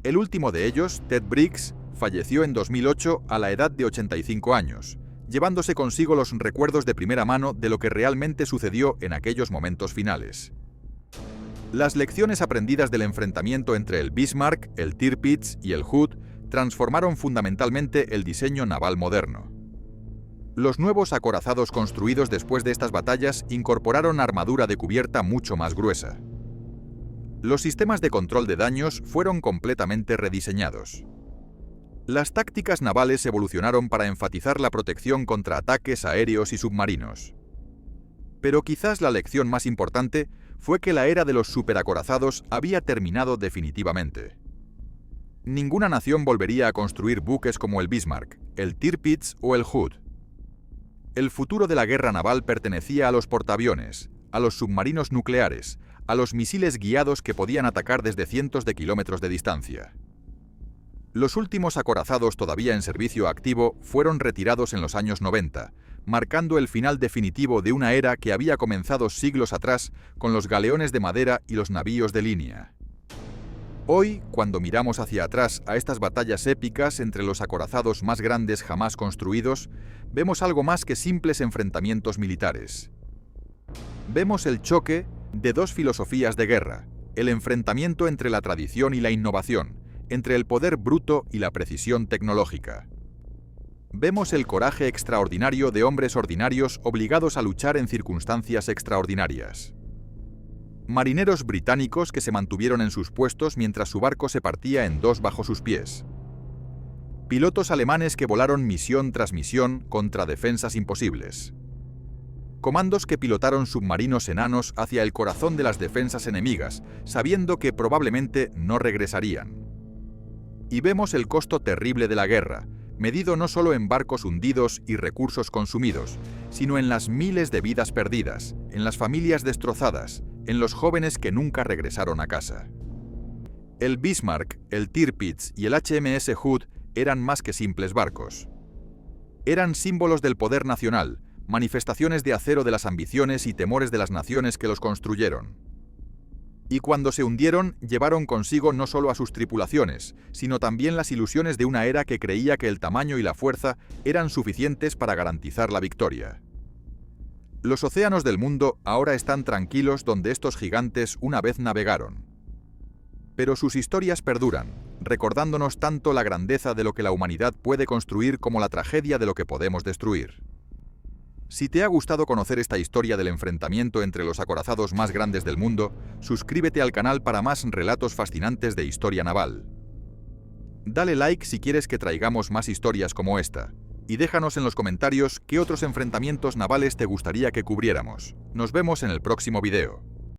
El último de ellos, Ted Briggs, falleció en 2008 a la edad de 85 años, llevándose consigo los recuerdos de primera mano de lo que realmente sucedió en aquellos momentos finales. Las lecciones aprendidas del enfrentamiento entre el Bismarck, el Tirpitz y el Hood transformaron fundamentalmente el diseño naval moderno. Los nuevos acorazados construidos después de estas batallas incorporaron armadura de cubierta mucho más gruesa. Los sistemas de control de daños fueron completamente rediseñados. Las tácticas navales evolucionaron para enfatizar la protección contra ataques aéreos y submarinos. Pero quizás la lección más importante fue que la era de los superacorazados había terminado definitivamente. Ninguna nación volvería a construir buques como el Bismarck, el Tirpitz o el Hood. El futuro de la guerra naval pertenecía a los portaaviones, a los submarinos nucleares, a los misiles guiados que podían atacar desde cientos de kilómetros de distancia. Los últimos acorazados todavía en servicio activo fueron retirados en los años 90, marcando el final definitivo de una era que había comenzado siglos atrás con los galeones de madera y los navíos de línea. Hoy, cuando miramos hacia atrás a estas batallas épicas entre los acorazados más grandes jamás construidos, vemos algo más que simples enfrentamientos militares. Vemos el choque de dos filosofías de guerra, el enfrentamiento entre la tradición y la innovación, entre el poder bruto y la precisión tecnológica. Vemos el coraje extraordinario de hombres ordinarios obligados a luchar en circunstancias extraordinarias. Marineros británicos que se mantuvieron en sus puestos mientras su barco se partía en dos bajo sus pies. Pilotos alemanes que volaron misión tras misión contra defensas imposibles. Comandos que pilotaron submarinos enanos hacia el corazón de las defensas enemigas, sabiendo que probablemente no regresarían. Y vemos el costo terrible de la guerra, medido no solo en barcos hundidos y recursos consumidos, sino en las miles de vidas perdidas, en las familias destrozadas, en los jóvenes que nunca regresaron a casa. El Bismarck, el Tirpitz y el HMS Hood eran más que simples barcos. Eran símbolos del poder nacional, manifestaciones de acero de las ambiciones y temores de las naciones que los construyeron. Y cuando se hundieron, llevaron consigo no solo a sus tripulaciones, sino también las ilusiones de una era que creía que el tamaño y la fuerza eran suficientes para garantizar la victoria. Los océanos del mundo ahora están tranquilos donde estos gigantes una vez navegaron. Pero sus historias perduran, recordándonos tanto la grandeza de lo que la humanidad puede construir como la tragedia de lo que podemos destruir. Si te ha gustado conocer esta historia del enfrentamiento entre los acorazados más grandes del mundo, suscríbete al canal para más relatos fascinantes de historia naval. Dale like si quieres que traigamos más historias como esta, y déjanos en los comentarios qué otros enfrentamientos navales te gustaría que cubriéramos. Nos vemos en el próximo video.